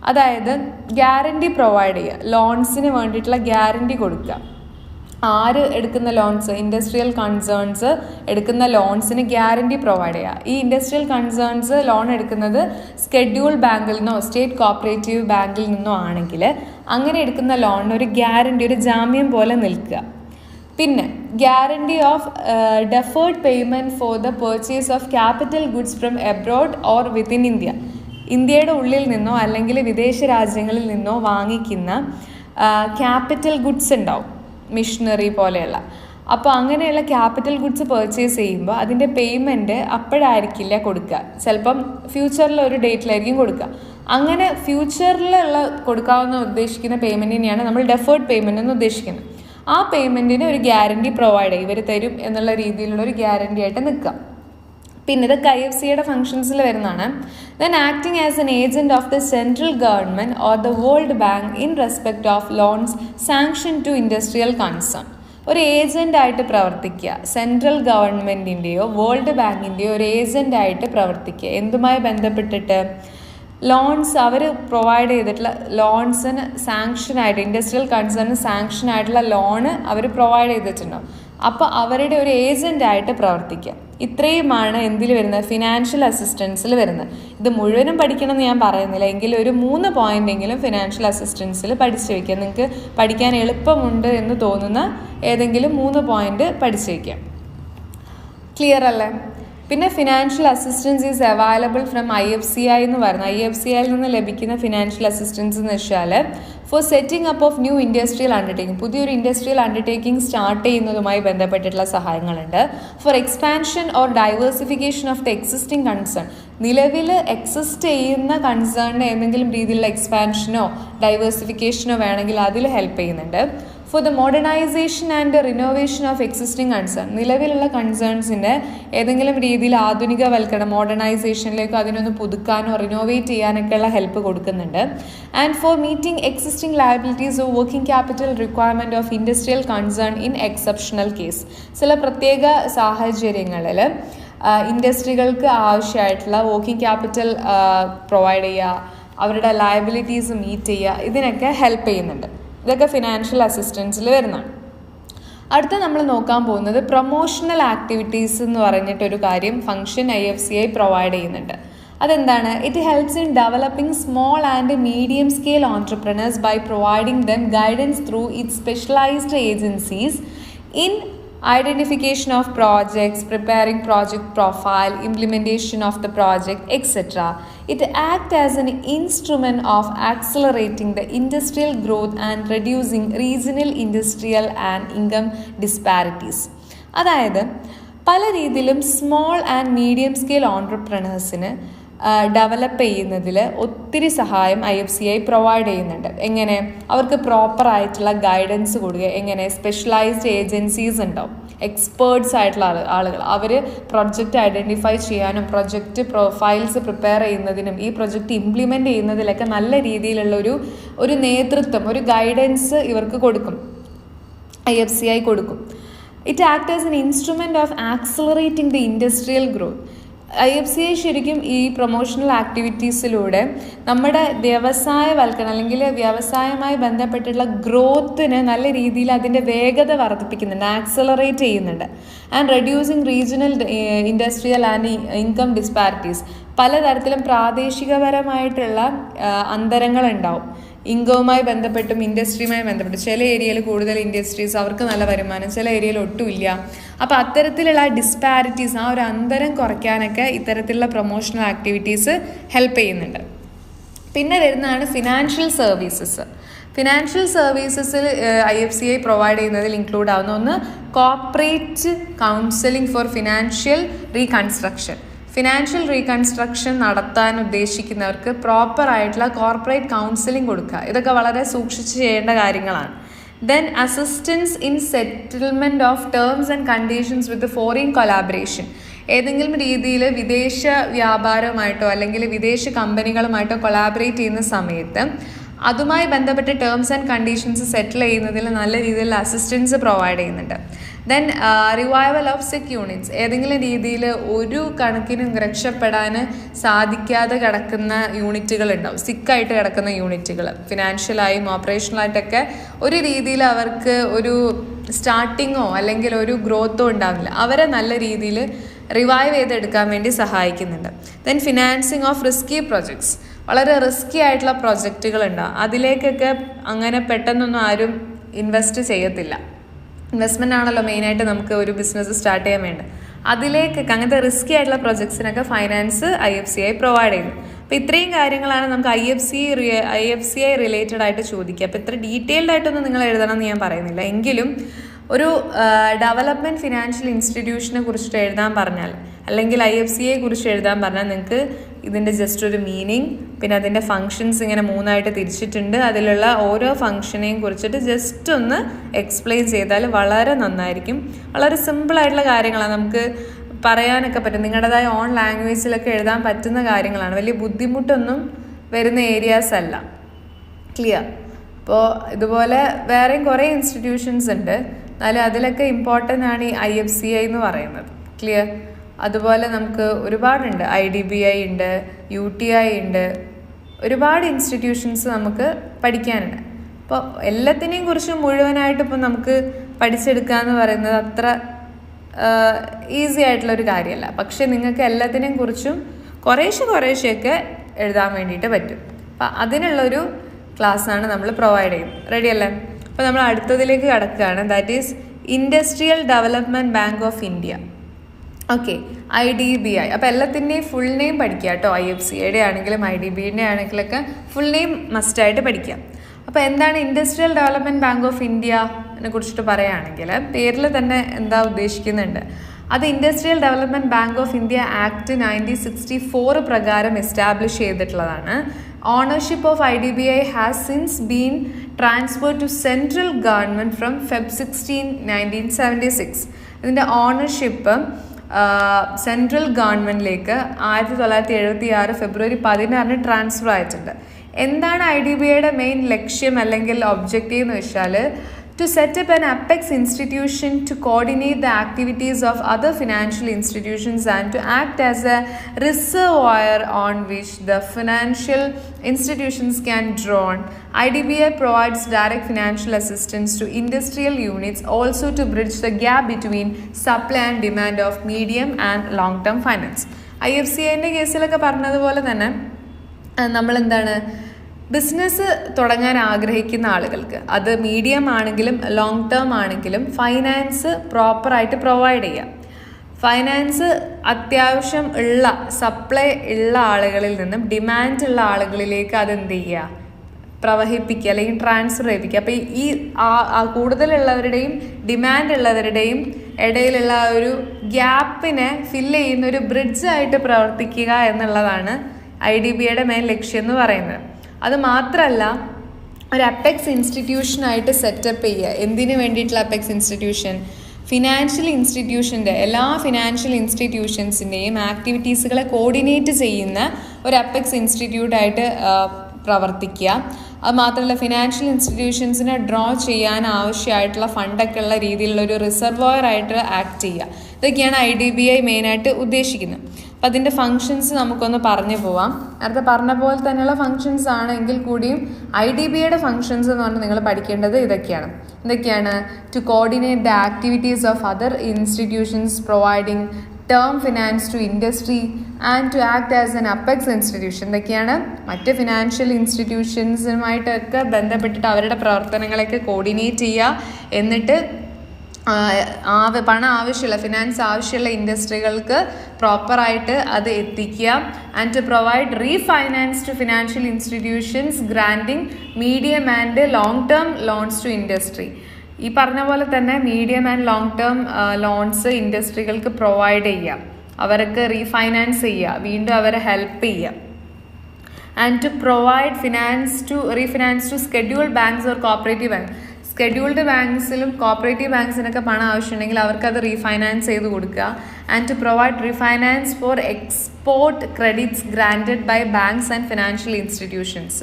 അതായത് ഗ്യാരണ്ടി പ്രൊവൈഡ് ചെയ്യുക, ലോൺസിന് വേണ്ടിയിട്ടുള്ള ഗ്യാരണ്ടി കൊടുക്കുക. ആര് എടുക്കുന്ന ലോൺസ്? ഇൻഡസ്ട്രിയൽ കൺസേൺസ് എടുക്കുന്ന ലോൺസിന് ഗ്യാരണ്ടി പ്രൊവൈഡ് ചെയ്യുക. ഈ ഇൻഡസ്ട്രിയൽ കൺസേൺസ് ലോൺ എടുക്കുന്നത് സ്കെഡ്യൂൾ ബാങ്കിൽ നിന്നോ സ്റ്റേറ്റ് കോപ്പറേറ്റീവ് ബാങ്കിൽ നിന്നോ ആണെങ്കിൽ അങ്ങനെ എടുക്കുന്ന ലോണിന് ഒരു ഗ്യാരണ്ടി, ഒരു ജാമ്യം പോലെ നിൽക്കുക. പിന്നെ guarantee of deferred payment for the purchase of capital goods from abroad or within India. ഇന്ത്യയുടെ ഉള്ളിൽ നിന്നോ അല്ലെങ്കിൽ വിദേശ രാജ്യങ്ങളിൽ നിന്നോ വാങ്ങിക്കുന്ന ക്യാപിറ്റൽ ഗുഡ്സ് ഉണ്ടാവും, മിഷനറി പോലെയുള്ള. അപ്പോൾ അങ്ങനെയുള്ള ക്യാപിറ്റൽ ഗുഡ്സ് പർച്ചേസ് ചെയ്യുമ്പോൾ അതിൻ്റെ പേയ്മെൻറ്റ് അപ്പോഴായിരിക്കില്ല കൊടുക്കുക, ചിലപ്പം ഫ്യൂച്ചറിൽ ഒരു ഡേറ്റിലായിരിക്കും കൊടുക്കുക. അങ്ങനെ ഫ്യൂച്ചറിലുള്ള കൊടുക്കാവുന്ന ഉദ്ദേശിക്കുന്ന പേയ്മെൻറ്റിനെയാണ് നമ്മൾ ഡെഫേർഡ് പേയ്മെൻറ്റ് എന്ന് ഉദ്ദേശിക്കുന്നത്. ആ പേയ്മെൻറ്റിന് ഒരു ഗ്യാരണ്ടി പ്രൊവൈഡ് ചെയ്യും, ഇവർ തരും എന്നുള്ള രീതിയിലുള്ള ഒരു ഗ്യാരണ്ടി ആയിട്ട് നിൽക്കാം. പിന്നെ ഇതൊക്കെ IFCIയുടെ ഫങ്ഷൻസിൽ വരുന്നതാണ്. Then acting as an agent of the central government or the World Bank in respect of loans sanction to industrial concern. ഒരു ഏജൻ്റായിട്ട് പ്രവർത്തിക്കുക, സെൻട്രൽ ഗവൺമെൻറ്റിൻ്റെയോ വേൾഡ് ബാങ്കിൻ്റെയോ ഒരു ഏജൻ്റായിട്ട് പ്രവർത്തിക്കുക. എന്തുമായി ബന്ധപ്പെട്ടിട്ട്? ലോൺസ് അവർ പ്രൊവൈഡ് ചെയ്തിട്ടുള്ള ലോൺസിന് സാങ്ഷനായിട്ട്, ഇൻഡസ്ട്രിയൽ കൺസേണിന് സാങ്ഷനായിട്ടുള്ള ലോണ് അവർ പ്രൊവൈഡ് ചെയ്തിട്ടുണ്ടാവും. അപ്പോൾ അവരുടെ ഒരു ഏജൻ്റായിട്ട് പ്രവർത്തിക്കുക. ഇത്രയുമാണ് എന്തിൽ വരുന്നത്? ഫിനാൻഷ്യൽ അസിസ്റ്റൻസിൽ വരുന്നത്. ഇത് മുഴുവനും പഠിക്കണം എന്ന് ഞാൻ പറയുന്നില്ല, എങ്കിലും ഒരു 3 പോയിൻ്റെങ്കിലും ഫിനാൻഷ്യൽ അസിസ്റ്റൻസിൽ പഠിച്ചു വയ്ക്കുക. നിങ്ങൾക്ക് പഠിക്കാൻ എളുപ്പമുണ്ട് എന്ന് തോന്നുന്ന ഏതെങ്കിലും 3 പോയിൻ്റ് പഠിച്ചു വയ്ക്കാം. ക്ലിയർ അല്ലേ? പിന്നെ financial assistance is available from IFCI എന്ന് പറയുന്നത്. IFCIയിൽ നിന്ന് ലഭിക്കുന്ന ഫിനാൻഷ്യൽ അസിസ്റ്റൻസ് എന്ന് വെച്ചാൽ for setting up of new industrial undertaking, പുതിയൊരു ഇൻഡസ്ട്രിയൽ അണ്ടർടേക്കിംഗ് സ്റ്റാർട്ട് ചെയ്യുന്നതുമായി ബന്ധപ്പെട്ടിട്ടുള്ള സഹായങ്ങളുണ്ട്. For expansion or diversification of the existing concern, നിലവിൽ എക്സിസ്റ്റ് ചെയ്യുന്ന കൺസേണിന് ഏതെങ്കിലും രീതിയിലുള്ള എക്സ്പാൻഷനോ ഡൈവേഴ്സിഫിക്കേഷനോ വേണമെങ്കിൽ അതിൽ ഹെൽപ്പ് ചെയ്യുന്നുണ്ട്. For the modernisation and renovation of existing concern, നിലവിലുള്ള കൺസേൺസിൻ്റെ ഏതെങ്കിലും രീതിയിൽ ആധുനികവൽക്കരണം, മോഡേണൈസേഷനിലേക്ക് അതിനൊന്ന് പുതുക്കാനോ റിനോവേറ്റ് ചെയ്യാനൊക്കെയുള്ള ഹെൽപ്പ് കൊടുക്കുന്നുണ്ട്. And four meeting existing liabilities of working capital requirement of industrial concern in exceptional case, ചില പ്രത്യേക സാഹചര്യങ്ങളിൽ ഇൻഡസ്ട്രികൾക്ക് ആവശ്യമായിട്ടുള്ള വർക്കിംഗ് ക്യാപിറ്റൽ പ്രൊവൈഡ് ചെയ്യുക, അവരുടെ ലയബിലിറ്റീസ് മീറ്റ് ചെയ്യുക, ഇതിനൊക്കെ ഹെൽപ്പ് ചെയ്യുന്നുണ്ട്. ഇതൊക്കെ ഫിനാൻഷ്യൽ അസിസ്റ്റൻസിൽ വരുന്നതാണ്. അടുത്ത നമ്മൾ നോക്കാൻ പോകുന്നത് പ്രൊമോഷണൽ ആക്ടിവിറ്റീസ് എന്ന് പറഞ്ഞിട്ടൊരു കാര്യം ഫംഗ്ഷൻ IFCI പ്രൊവൈഡ് ചെയ്യുന്നുണ്ട്. അതെന്താണ്? It helps in developing small and medium scale entrepreneurs by providing them guidance through its specialised agencies in identification of projects, preparing project profile, implementation of the project, etc. It acts as an instrument of accelerating the industrial growth and reducing regional industrial and income disparities. അതായത് പല രീതിയിലും small and medium scale ഓൺട്രപ്രണേഴ്സിന് develop ചെയ്യുന്നതിൽ ഒത്തിരി സഹായം IFCI provide ചെയ്യുന്നുണ്ട്. എങ്ങനെ? അവർക്ക് പ്രോപ്പറായിട്ടുള്ള ഗൈഡൻസ് കൊടുക്കുക. എങ്ങനെ? സ്പെഷ്യലൈസ്ഡ് ഏജൻസീസ് ഉണ്ടാവും, എക്സ്പേർട്സ് ആയിട്ടുള്ള ആളുകൾ, അവർ പ്രൊജക്റ്റ് ഐഡൻറ്റിഫൈ ചെയ്യാനും പ്രൊജക്റ്റ് പ്രൊഫൈൽസ് പ്രിപ്പയർ ചെയ്യുന്നതിനും ഈ പ്രൊജക്റ്റ് ഇംപ്ലിമെൻ്റ് ചെയ്യുന്നതിലൊക്കെ നല്ല രീതിയിലുള്ള ഒരു നേതൃത്വം, ഒരു ഗൈഡൻസ് ഇവർക്ക് കൊടുക്കും, IFCI കൊടുക്കും. It act as N instrument of accelerating the industrial growth. IFCI ശരിക്കും ഈ പ്രൊമോഷണൽ ആക്ടിവിറ്റീസിലൂടെ നമ്മുടെ വ്യവസായവൽക്കരണം അല്ലെങ്കിൽ വ്യവസായവുമായി ബന്ധപ്പെട്ടുള്ള ഗ്രോത്തിന് നല്ല രീതിയിൽ അതിൻ്റെ വേഗത വർദ്ധിപ്പിക്കുന്നുണ്ട്, ആക്സലറേറ്റ് ചെയ്യുന്നുണ്ട്. And reducing regional industrial and income disparities, പലതരത്തിലും പ്രാദേശികപരമായിട്ടുള്ള അന്തരങ്ങളുണ്ടാവും. ഇൻകവുമായി ബന്ധപ്പെട്ടും ഇൻഡസ്ട്രിയുമായി ബന്ധപ്പെട്ട് ചില ഏരിയയിൽ കൂടുതൽ ഇൻഡസ്ട്രീസ്, അവർക്ക് നല്ല വരുമാനം, ചില ഏരിയയിൽ ഒട്ടുമില്ല. അപ്പോൾ അത്തരത്തിലുള്ള ഡിസ്പാരിറ്റീസ്, ആ ഒരു അന്തരം കുറയ്ക്കാനൊക്കെ ഇത്തരത്തിലുള്ള പ്രൊമോഷണൽ ആക്ടിവിറ്റീസ് ഹെൽപ്പ് ചെയ്യുന്നുണ്ട്. പിന്നെ വരുന്നതാണ് ഫിനാൻഷ്യൽ സർവീസസ്. ഫിനാൻഷ്യൽ സർവീസസിൽ IFCI പ്രൊവൈഡ് ചെയ്യുന്നതിൽ ഇൻക്ലൂഡ് ആവുന്ന ഒന്ന് corporate counselling for financial reconstruction. Financial reconstruction നടത്താൻ ഉദ്ദേശിക്കുന്നവർക്ക് പ്രോപ്പറായിട്ടുള്ള കോർപ്പറേറ്റ് കൗൺസിലിംഗ് കൊടുക്കുക. ഇതൊക്കെ വളരെ സൂക്ഷിച്ച് ചെയ്യേണ്ട കാര്യങ്ങളാണ്. Then assistance in settlement of terms and conditions with foreign collaboration. ഏതെങ്കിലും രീതിയിൽ വിദേശ വ്യാപാരമായിട്ടോ അല്ലെങ്കിൽ വിദേശ കമ്പനികളുമായിട്ടോ കൊളാബറേറ്റ് ചെയ്യുന്ന സമയത്ത് അതുമായി ബന്ധപ്പെട്ട ടേംസ് ആൻഡ് കണ്ടീഷൻസ് സെറ്റിൽ ചെയ്യുന്നതിൽ നല്ല രീതിയിലുള്ള അസിസ്റ്റൻസ് പ്രൊവൈഡ് ചെയ്യുന്നുണ്ട്. ദെൻ റിവൈവൽ ഓഫ് സിക്ക് യൂണിറ്റ്സ്, ഏതെങ്കിലും രീതിയിൽ ഒരു കണക്കിനും രക്ഷപ്പെടാൻ സാധിക്കാതെ കിടക്കുന്ന യൂണിറ്റുകൾ ഉണ്ടാവും, സിക്കായിട്ട് കിടക്കുന്ന യൂണിറ്റുകൾ, ഫിനാൻഷ്യലായും ഓപ്പറേഷണലായിട്ടൊക്കെ ഒരു രീതിയിൽ അവർക്ക് ഒരു സ്റ്റാർട്ടിങ്ങോ അല്ലെങ്കിൽ ഒരു ഗ്രോത്തോ ഉണ്ടാവില്ല, അവരെ നല്ല രീതിയിൽ റിവൈവ് ചെയ്തെടുക്കാൻ വേണ്ടി സഹായിക്കുന്നുണ്ട്. Then financing of risky projects, വളരെ റിസ്കി ആയിട്ടുള്ള പ്രൊജക്റ്റുകൾ ഉണ്ടാവും, അതിലേക്കൊക്കെ അങ്ങനെ പെട്ടെന്നൊന്നും ആരും ഇൻവെസ്റ്റ് ചെയ്യത്തില്ല. ഇൻവെസ്റ്റ്മെൻ്റ് ആണല്ലോ മെയിനായിട്ട് നമുക്ക് ഒരു ബിസിനസ് സ്റ്റാർട്ട് ചെയ്യാൻ വേണ്ട. അതിലേക്കൊക്കെ അങ്ങനത്തെ റിസ്കി ആയിട്ടുള്ള പ്രൊജക്ട്സിനൊക്കെ ഫൈനാൻസ് IFCI പ്രൊവൈഡ് ചെയ്യുന്നു. അപ്പോൾ ഇത്രയും കാര്യങ്ങളാണ് നമുക്ക് IFCI റിലേറ്റഡ് ആയിട്ട് ചോദിക്കുക. അപ്പോൾ ഇത്ര ഡീറ്റെയിൽഡ് ആയിട്ടൊന്നും നിങ്ങൾ എഴുതണം എന്ന് ഞാൻ പറയുന്നില്ല, എങ്കിലും ഒരു ഡെവലപ്മെൻറ്റ് ഫിനാൻഷ്യൽ ഇൻസ്റ്റിറ്റ്യൂഷനെ കുറിച്ചിട്ട് എഴുതാൻ പറഞ്ഞാൽ അല്ലെങ്കിൽ IFCI കുറിച്ച് എഴുതാൻ പറഞ്ഞാൽ നിങ്ങൾക്ക് ഇതിൻ്റെ ജസ്റ്റ് ഒരു മീനിങ്, പിന്നെ അതിൻ്റെ ഫങ്ഷൻസ് ഇങ്ങനെ 3ആയിട്ട് തിരിച്ചിട്ടുണ്ട്, അതിലുള്ള ഓരോ ഫങ്ഷനെയും കുറിച്ചിട്ട് ജസ്റ്റ് ഒന്ന് എക്സ്പ്ലെയിൻ ചെയ്താൽ വളരെ നന്നായിരിക്കും. വളരെ സിമ്പിളായിട്ടുള്ള കാര്യങ്ങളാണ്, നമുക്ക് പറയാനൊക്കെ പറ്റും, നിങ്ങളുടേതായ ഓൺ ലാംഗ്വേജിലൊക്കെ എഴുതാൻ പറ്റുന്ന കാര്യങ്ങളാണ്, വലിയ ബുദ്ധിമുട്ടൊന്നും വരുന്ന ഏരിയാസ് അല്ല. ക്ലിയർ? അപ്പോൾ ഇതുപോലെ വേറെയും കുറേ ഇൻസ്റ്റിറ്റ്യൂഷൻസ് ഉണ്ട്, എന്നാലും അതിലൊക്കെ ഇമ്പോർട്ടൻ്റ് ആണ് ഈ IFCI എന്ന് പറയുന്നത്. ക്ലിയർ? അതുപോലെ നമുക്ക് ഒരുപാടുണ്ട്, IDBI ഉണ്ട്, UTI ഉണ്ട്, ഒരുപാട് ഇൻസ്റ്റിറ്റ്യൂഷൻസ് നമുക്ക് പഠിക്കാനുണ്ട്. അപ്പോൾ എല്ലാത്തിനെയും കുറിച്ച് മുഴുവനായിട്ട് ഇപ്പോൾ നമുക്ക് പഠിച്ചെടുക്കുക എന്ന് പറയുന്നത് അത്ര ഈസി ആയിട്ടുള്ളൊരു കാര്യമല്ല. പക്ഷേ നിങ്ങൾക്ക് എല്ലാത്തിനെയും കുറിച്ചും കുറേശ്ശെയൊക്കെ എഴുതാൻ വേണ്ടിയിട്ട് പറ്റും. അപ്പം അതിനുള്ളൊരു ക്ലാസ്സാണ് നമ്മൾ പ്രൊവൈഡ് ചെയ്യുന്നത്. റെഡി അല്ലേ? അപ്പോൾ നമ്മൾ അടുത്തതിലേക്ക് കടക്കുകയാണ്, that is industrial development bank of India. Okay, IDBI. അപ്പോൾ എല്ലാത്തിൻ്റെയും ഫുൾ നെയിം പഠിക്കുക കേട്ടോ. IFCIയുടെ ആണെങ്കിലും IDBIയുടെ ആണെങ്കിലൊക്കെ ഫുൾ നെയിം മസ്റ്റായിട്ട് പഠിക്കാം. അപ്പോൾ എന്താണ് ഇൻഡസ്ട്രിയൽ ഡെവലപ്മെൻറ്റ് ബാങ്ക് ഓഫ് ഇന്ത്യനെ കുറിച്ചിട്ട് പറയുകയാണെങ്കിൽ പേരിൽ തന്നെ എന്താ ഉദ്ദേശിക്കുന്നുണ്ട്, അത് Industrial development bank of India Act 1964 പ്രകാരം എസ്റ്റാബ്ലിഷ് ചെയ്തിട്ടുള്ളതാണ്. Ownership of IDBI has since been transferred to central government from Feb 16, 1976. ഇതിൻ്റെ ഓണർഷിപ്പ് സെൻട്രൽ ഗവൺമെൻറ്റിലേക്ക് 1976 ഫെബ്രുവരി 16 ട്രാൻസ്ഫർ ആയിട്ടുണ്ട്. എന്താണ് IDBIയുടെ മെയിൻ ലക്ഷ്യം അല്ലെങ്കിൽ ഒബ്ജക്റ്റീവ് എന്ന് വെച്ചാൽ to set up an apex institution to coordinate the activities of other financial institutions and to act as a reservoir on which the financial institutions can draw on. IDBI provides direct financial assistance to industrial units, also to bridge the gap between supply and demand of medium and long-term finance. IFCIൻ്റെ കേസിലൊക്കെ പറഞ്ഞതുപോലെ തന്നെ നമ്മളെന്താണ് business തുടങ്ങാൻ ആഗ്രഹിക്കുന്ന ആളുകൾക്ക് അത് medium ആണെങ്കിലും long term ആണെങ്കിലും finance പ്രോപ്പറായിട്ട് പ്രൊവൈഡ് ചെയ്യുക. ഫൈനാൻസ് അത്യാവശ്യം ഉള്ള സപ്ലൈ ഉള്ള ആളുകളിൽ നിന്നും ഡിമാൻഡ് ഉള്ള ആളുകളിലേക്ക് അതെന്ത് ചെയ്യുക, പ്രവഹിപ്പിക്കുക അല്ലെങ്കിൽ ട്രാൻസ്ഫർ ചെയ്യിപ്പിക്കുക. അപ്പോൾ ഈ കൂടുതലുള്ളവരുടെയും ഡിമാൻഡ് ഉള്ളവരുടെയും ഇടയിലുള്ള ഒരു ഗ്യാപ്പിനെ ഫില്ല് ചെയ്യുന്ന ഒരു ബ്രിഡ്ജായിട്ട് പ്രവർത്തിക്കുക എന്നുള്ളതാണ് IDBIയുടെ മെയിൻ ലക്ഷ്യം എന്ന് പറയുന്നത്. അത് മാത്രമല്ല ഒരു അപ്പെക്സ് ഇൻസ്റ്റിറ്റ്യൂഷനായിട്ട് സെറ്റപ്പ് ചെയ്യുക. എന്തിനു വേണ്ടിയിട്ടുള്ള അപ്പെക്സ് ഇൻസ്റ്റിറ്റ്യൂഷൻ? ഫിനാൻഷ്യൽ ഇൻസ്റ്റിറ്റ്യൂഷൻ്റെ എല്ലാ ഫിനാൻഷ്യൽ ഇൻസ്റ്റിറ്റ്യൂഷൻസിൻ്റെയും ആക്ടിവിറ്റീസുകളെ കോർഡിനേറ്റ് ചെയ്യുന്ന ഒരു അപ്പെക്സ് ഇൻസ്റ്റിറ്റ്യൂട്ടായിട്ട് പ്രവർത്തിക്കുക. അത് മാത്രമല്ല ഫിനാൻഷ്യൽ ഇൻസ്റ്റിറ്റ്യൂഷൻസിനെ ഡ്രോ ചെയ്യാൻ ആവശ്യമായിട്ടുള്ള ഫണ്ടൊക്കെ ഉള്ള രീതിയിലുള്ള ഒരു റിസർവോയറായിട്ട് ആക്ട് ചെയ്യുക. ഇതൊക്കെയാണ് IDBI മെയിനായിട്ട് ഉദ്ദേശിക്കുന്നത്. അപ്പം അതിൻ്റെ ഫങ്ഷൻസ് നമുക്കൊന്ന് പറഞ്ഞു പോവാം. നേരത്തെ പറഞ്ഞ പോലെ തന്നെയുള്ള ഫങ്ഷൻസ് ആണെങ്കിൽ കൂടിയും IDBIയുടെ ഫങ്ഷൻസ് എന്ന് പറഞ്ഞാൽ നിങ്ങൾ പഠിക്കേണ്ടത് എന്തൊക്കെയാണ്? To coordinate the activities of other institutions providing term finance to industry and to act as an apex institution. ഇതൊക്കെയാണ് മറ്റ് ഫിനാൻഷ്യൽ ഇൻസ്റ്റിറ്റ്യൂഷൻസുമായിട്ടൊക്കെ ബന്ധപ്പെട്ടിട്ട് അവരുടെ പ്രവർത്തനങ്ങളൊക്കെ കോർഡിനേറ്റ് ചെയ്യുക. എന്നിട്ട് പണം ആവശ്യമുള്ള ഫിനാൻസ് ആവശ്യമുള്ള ഇൻഡസ്ട്രികൾക്ക് പ്രോപ്പറായിട്ട് അത് എത്തിക്കുക. And to provide refinance to financial institutions granting medium and long term loans to industry. ഈ പറഞ്ഞ പോലെ തന്നെ medium and long term loans ഇൻഡസ്ട്രികൾക്ക് പ്രൊവൈഡ് ചെയ്യുക, അവർക്ക് റീഫൈനാൻസ് ചെയ്യുക, വീണ്ടും അവരെ ഹെൽപ്പ് ചെയ്യുക. And to provide refinance to scheduled banks or cooperative bank. Scheduled ബാങ്ക്സിലും കോപ്പറേറ്റീവ് ബാങ്ക്സിനൊക്കെ പണം ആവശ്യമുണ്ടെങ്കിൽ അവർക്കത് റീഫൈനാൻസ് ചെയ്ത് കൊടുക്കുക. And to provide refinance for export credits granted by banks and financial institutions.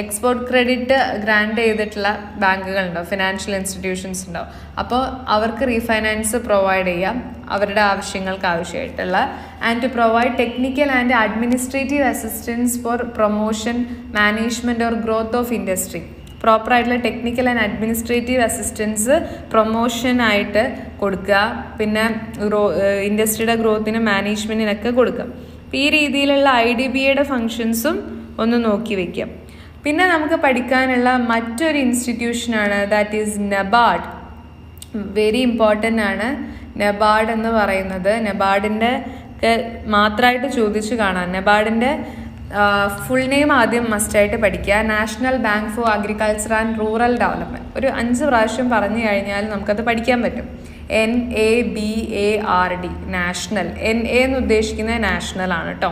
Export credit grand ചെയ്തിട്ടുള്ള ബാങ്കുകളുണ്ടാവും, ഫിനാൻഷ്യൽ ഇൻസ്റ്റിറ്റ്യൂഷൻസ് ഉണ്ടാവും. അപ്പോൾ അവർക്ക് റീഫൈനാൻസ് പ്രൊവൈഡ് ചെയ്യാം അവരുടെ ആവശ്യങ്ങൾക്ക് ആവശ്യമായിട്ടുള്ള. And to provide technical and administrative assistance for promotion, management or growth of industry. പ്രോപ്പറായിട്ടുള്ള technical and administrative assistance പ്രൊമോഷനായിട്ട് കൊടുക്കുക, പിന്നെ ഇൻഡസ്ട്രിയുടെ ഗ്രോത്തിനും മാനേജ്മെൻറ്റിനൊക്കെ കൊടുക്കുക. അപ്പോൾ ഈ രീതിയിലുള്ള IDBIയുടെ ഫങ്ഷൻസും ഒന്ന് നോക്കി വയ്ക്കാം. പിന്നെ നമുക്ക് പഠിക്കാനുള്ള മറ്റൊരു ഇൻസ്റ്റിറ്റ്യൂഷനാണ് that is NABARD. Very important ആണ് NABARD എന്ന് പറയുന്നത്. NABARDിൻ്റെ മാത്രമായിട്ട് ചോദിച്ചു കാണാം. NABARDിൻ്റെ ഫുൾ നെയിം ആദ്യം മസ്റ്റായിട്ട് പഠിക്കുക. National Bank for Agriculture and rural development. ഒരു 5 പ്രാവശ്യം പറഞ്ഞു കഴിഞ്ഞാൽ നമുക്കത് പഠിക്കാൻ പറ്റും. NABARD, national. NA എന്ന് ഉദ്ദേശിക്കുന്നത് നാഷണൽ ആണ് കേട്ടോ.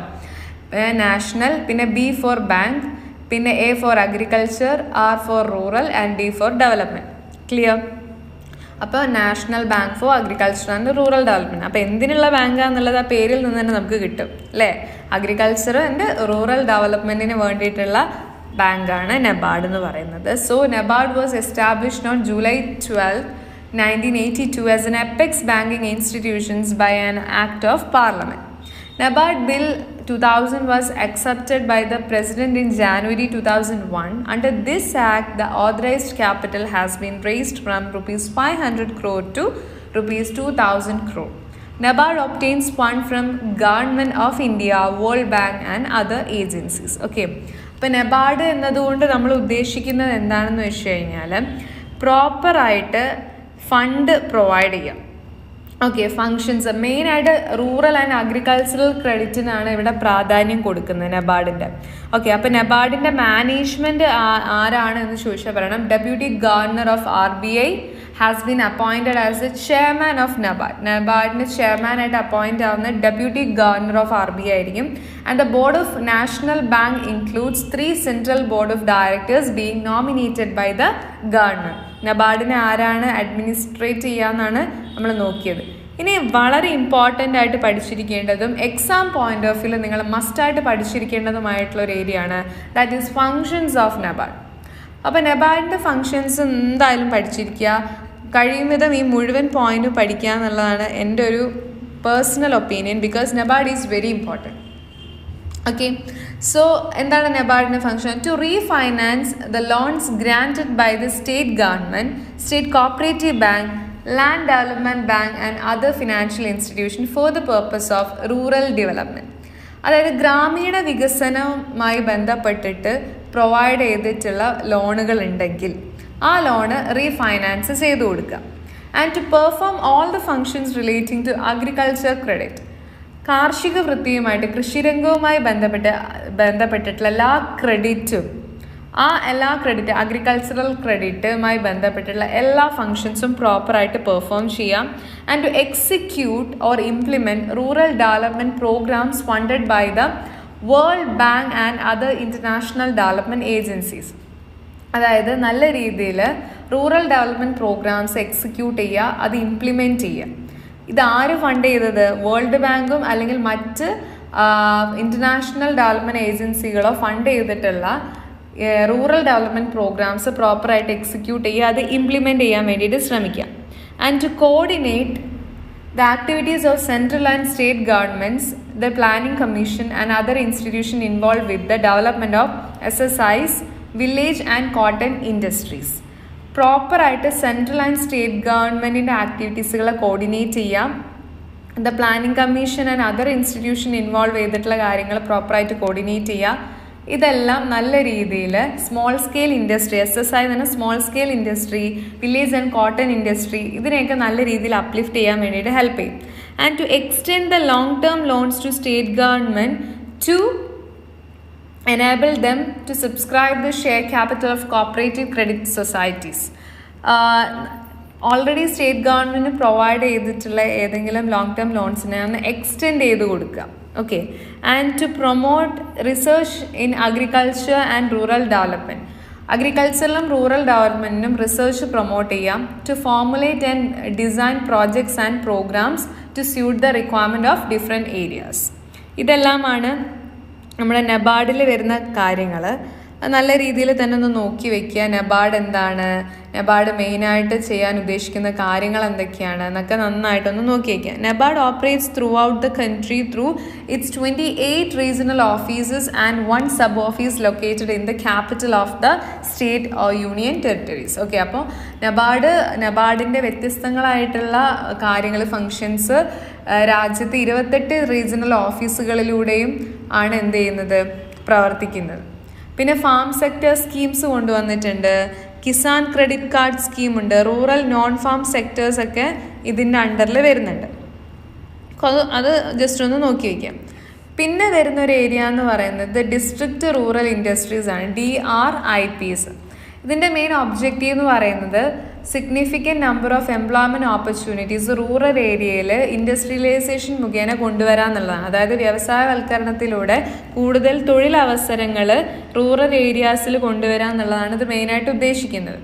നാഷണൽ, പിന്നെ B ഫോർ ബാങ്ക്, പിന്നെ A for agriculture, R for rural and D for development. Clear? അപ്പോൾ National Bank for Agriculture and rural Development. അപ്പോൾ എന്തിനുള്ള ബാങ്കാന്നുള്ളത് ആ പേരിൽ നിന്ന് തന്നെ നമുക്ക് കിട്ടും അല്ലേ? അഗ്രികൾച്ചർ ആൻഡ് റൂറൽ ഡെവലപ്മെൻറ്റിന് വേണ്ടിയിട്ടുള്ള ബാങ്കാണ് NABARD എന്ന് പറയുന്നത്. So NABARD was established on July 12, 1982 as an apex banking institutions by an act of Parliament. NABARD Bill 2000 was accepted by the President in January 2001. Under this act, the authorized capital has been raised from rupees 500 crore to rupees 2000 crore. NABARD obtains fund from Government of India, World Bank and other agencies. Okay. അപ്പോൾ NABARD എന്നതുകൊണ്ട് നമ്മൾ ഉദ്ദേശിക്കുന്നത് എന്താണെന്ന് വെച്ച് കഴിഞ്ഞാൽ പ്രോപ്പറായിട്ട് fund provide ചെയ്യാം. Okay, functions മെയിനായിട്ട് റൂറൽ ആൻഡ് അഗ്രികൾച്ചറൽ ക്രെഡിറ്റിനാണ് ഇവിടെ പ്രാധാന്യം കൊടുക്കുന്നത് നബാർഡിൻ്റെ. ഓക്കെ, അപ്പോൾ നബാർഡിൻ്റെ മാനേജ്മെൻറ്റ് ആരാണ് എന്ന് ചോദിച്ചാൽ പറയണം deputy governor of RBI has been appointed as a chairman of NABARD. നബാർഡിന് ചെയർമാനായിട്ട് അപ്പോയിൻ്റ് ആവുന്ന ഡെപ്യൂട്ടി ഗവർണർ ഓഫ് RBI ആയിരിക്കും. And the board of national bank includes 3 central board of directors being nominated by the governor. നബാർഡിനെ ആരാണ് administrate ചെയ്യാമെന്നാണ് നമ്മൾ നോക്കിയത്. ഇനി വളരെ ഇമ്പോർട്ടൻ്റ് ആയിട്ട് പഠിച്ചിരിക്കേണ്ടതും എക്സാം പോയിന്റ് ഓഫ് വ്യൂ നിങ്ങൾ മസ്റ്റായിട്ട് പഠിച്ചിരിക്കേണ്ടതുമായിട്ടുള്ള ഒരു ഏരിയ ആണ് that is functions of NABARD. അപ്പോൾ നബാർഡിൻ്റെ ഫങ്ഷൻസ് എന്തായാലും പഠിച്ചിരിക്കുക, കഴിയും വിധം ഈ മുഴുവൻ പോയിന്റ് പഠിക്കുക എന്നുള്ളതാണ് എൻ്റെ ഒരു personal opinion, because NABARD is very important. Okay, so എന്താണ് നബാർഡിൻ്റെ ഫങ്ഷൻ? To refinance the loans granted by the state government, state cooperative bank, land development bank and other financial institution for the purpose of rural development. അതായത് ഗ്രാമീണ വികസനവുമായി ബന്ധപ്പെട്ടിട്ട് provide ചെയ്തിട്ടുള്ള ലോണുകൾ ഉണ്ടെങ്കിൽ ആ ലോണ് റീഫൈനാൻസ് ചെയ്ത് കൊടുക്കുക. And to perform all the functions relating to agriculture credit, കാർഷിക വൃത്തിയുമായിട്ട് കൃഷിരംഗവുമായി ബന്ധപ്പെട്ടിട്ടുള്ള എല്ലാ ക്രെഡിറ്റും, എല്ലാ ക്രെഡിറ്റ് അഗ്രികൾച്ചറൽ ക്രെഡിറ്റുമായി ബന്ധപ്പെട്ടുള്ള എല്ലാ ഫങ്ഷൻസും പ്രോപ്പറായിട്ട് പെർഫോം ചെയ്യാം. And to execute or implement rural development programmes funded by the World Bank and other international development agencies. അതായത് നല്ല രീതിയിൽ റൂറൽ ഡെവലപ്മെൻറ്റ് പ്രോഗ്രാംസ് എക്സിക്യൂട്ട് ചെയ്യുക, അത് ഇംപ്ലിമെൻറ്റ് ചെയ്യുക. ഇതാര് ഫണ്ട് ചെയ്തത്? വേൾഡ് ബാങ്കും അല്ലെങ്കിൽ മറ്റ് ഇൻ്റർനാഷണൽ ഡെവലപ്മെൻറ്റ് ഏജൻസികളോ ഫണ്ട് ചെയ്തിട്ടുള്ള റൂറൽ ഡെവലപ്മെൻറ്റ് പ്രോഗ്രാംസ് പ്രോപ്പറായിട്ട് എക്സിക്യൂട്ട് ചെയ്യുക, അത് ഇംപ്ലിമെൻറ്റ് ചെയ്യാൻ വേണ്ടിയിട്ട് ശ്രമിക്കുക. And to coordinate the activities of central and state governments, the Planning Commission and other institution involve with the development of SSIs, village and cotton industries. പ്രോപ്പറായിട്ട് central and state ഗവൺമെൻറ്റിൻ്റെ ആക്ടിവിറ്റീസുകളെ coordinate ചെയ്യാം. The Planning Commission and other institution involve ചെയ്തിട്ടുള്ള കാര്യങ്ങൾ പ്രോപ്പറായിട്ട് coordinate ചെയ്യുക. ഇതെല്ലാം നല്ല രീതിയിൽ സ്മോൾ സ്കെയിൽ ഇൻഡസ്ട്രി, SSI എന്ന് പറഞ്ഞാൽ small scale industry, village and cotton industry, ഇതിനെയൊക്കെ നല്ല രീതിയിൽ അപ്ലിഫ്റ്റ് ചെയ്യാൻ വേണ്ടിയിട്ട് ഹെൽപ്പ് ചെയ്യും. And to extend the long term loans to state government to enable them to subscribe the share capital of cooperative credit societies. Already state government provide ചെയ്തിട്ടുള്ള ഏതെങ്കിലും long term ലോൺസിനെ ഒന്ന് എക്സ്റ്റെൻഡ് ചെയ്ത് കൊടുക്കുക. Okay, and to promote research in agriculture and rural development, അഗ്രികൾച്ചറിലും rural ഡെവലപ്മെൻറ്റിനും research promote ചെയ്യാം. To formulate and design projects and programmes to suit the requirement of different areas. ഇതെല്ലാമാണ് നമ്മുടെ നബാർഡിൽ വരുന്ന കാര്യങ്ങൾ. നല്ല രീതിയിൽ തന്നെ ഒന്ന് നോക്കി വയ്ക്കുക. നബാർഡ് എന്താണ്, നബാർഡ് മെയിനായിട്ട് ചെയ്യാൻ ഉദ്ദേശിക്കുന്ന കാര്യങ്ങൾ എന്തൊക്കെയാണ് എന്നൊക്കെ നന്നായിട്ടൊന്ന് നോക്കി വയ്ക്കുക. NABARD operates through out the country through it's 28 regional offices and 1 sub office located in the capital of the state or union territories. Okay, അപ്പോൾ നബാർഡിൻ്റെ വ്യത്യസ്തങ്ങളായിട്ടുള്ള കാര്യങ്ങൾ, ഫങ്ഷൻസ് രാജ്യത്ത് 28 റീജിയണൽ ഓഫീസുകളിലൂടെയും ആണ് എന്ത് ചെയ്യുന്നത്, പ്രവർത്തിക്കുന്നത്. പിന്നെ ഫാം സെക്ടർ സ്കീംസ് കൊണ്ടുവന്നിട്ടുണ്ട്, കിസാൻ ക്രെഡിറ്റ് കാർഡ് സ്കീമുണ്ട്, റൂറൽ നോൺ ഫാം സെക്ടേഴ്സ് ഒക്കെ ഇതിൻ്റെ അണ്ടറിൽ വരുന്നുണ്ട്. അത് ജസ്റ്റ് ഒന്ന് നോക്കി വയ്ക്കാം. പിന്നെ വരുന്നൊരു ഏരിയ എന്ന് പറയുന്നത് ഡിസ്ട്രിക്റ്റ് റൂറൽ ഇൻഡസ്ട്രീസ് ആണ്, DRIPs. ഇതിൻ്റെ മെയിൻ ഒബ്ജക്റ്റീവ് എന്ന് പറയുന്നത് significant number of employment opportunities rural ഏരിയയിൽ ഇൻഡസ്ട്രിയലൈസേഷൻ മുഖേന കൊണ്ടുവരാമെന്നുള്ളതാണ്. അതായത് വ്യവസായവൽക്കരണത്തിലൂടെ കൂടുതൽ തൊഴിലവസരങ്ങൾ റൂറൽ ഏരിയാസിൽ കൊണ്ടുവരാമെന്നുള്ളതാണ് ഇത് മെയിനായിട്ട് ഉദ്ദേശിക്കുന്നത്.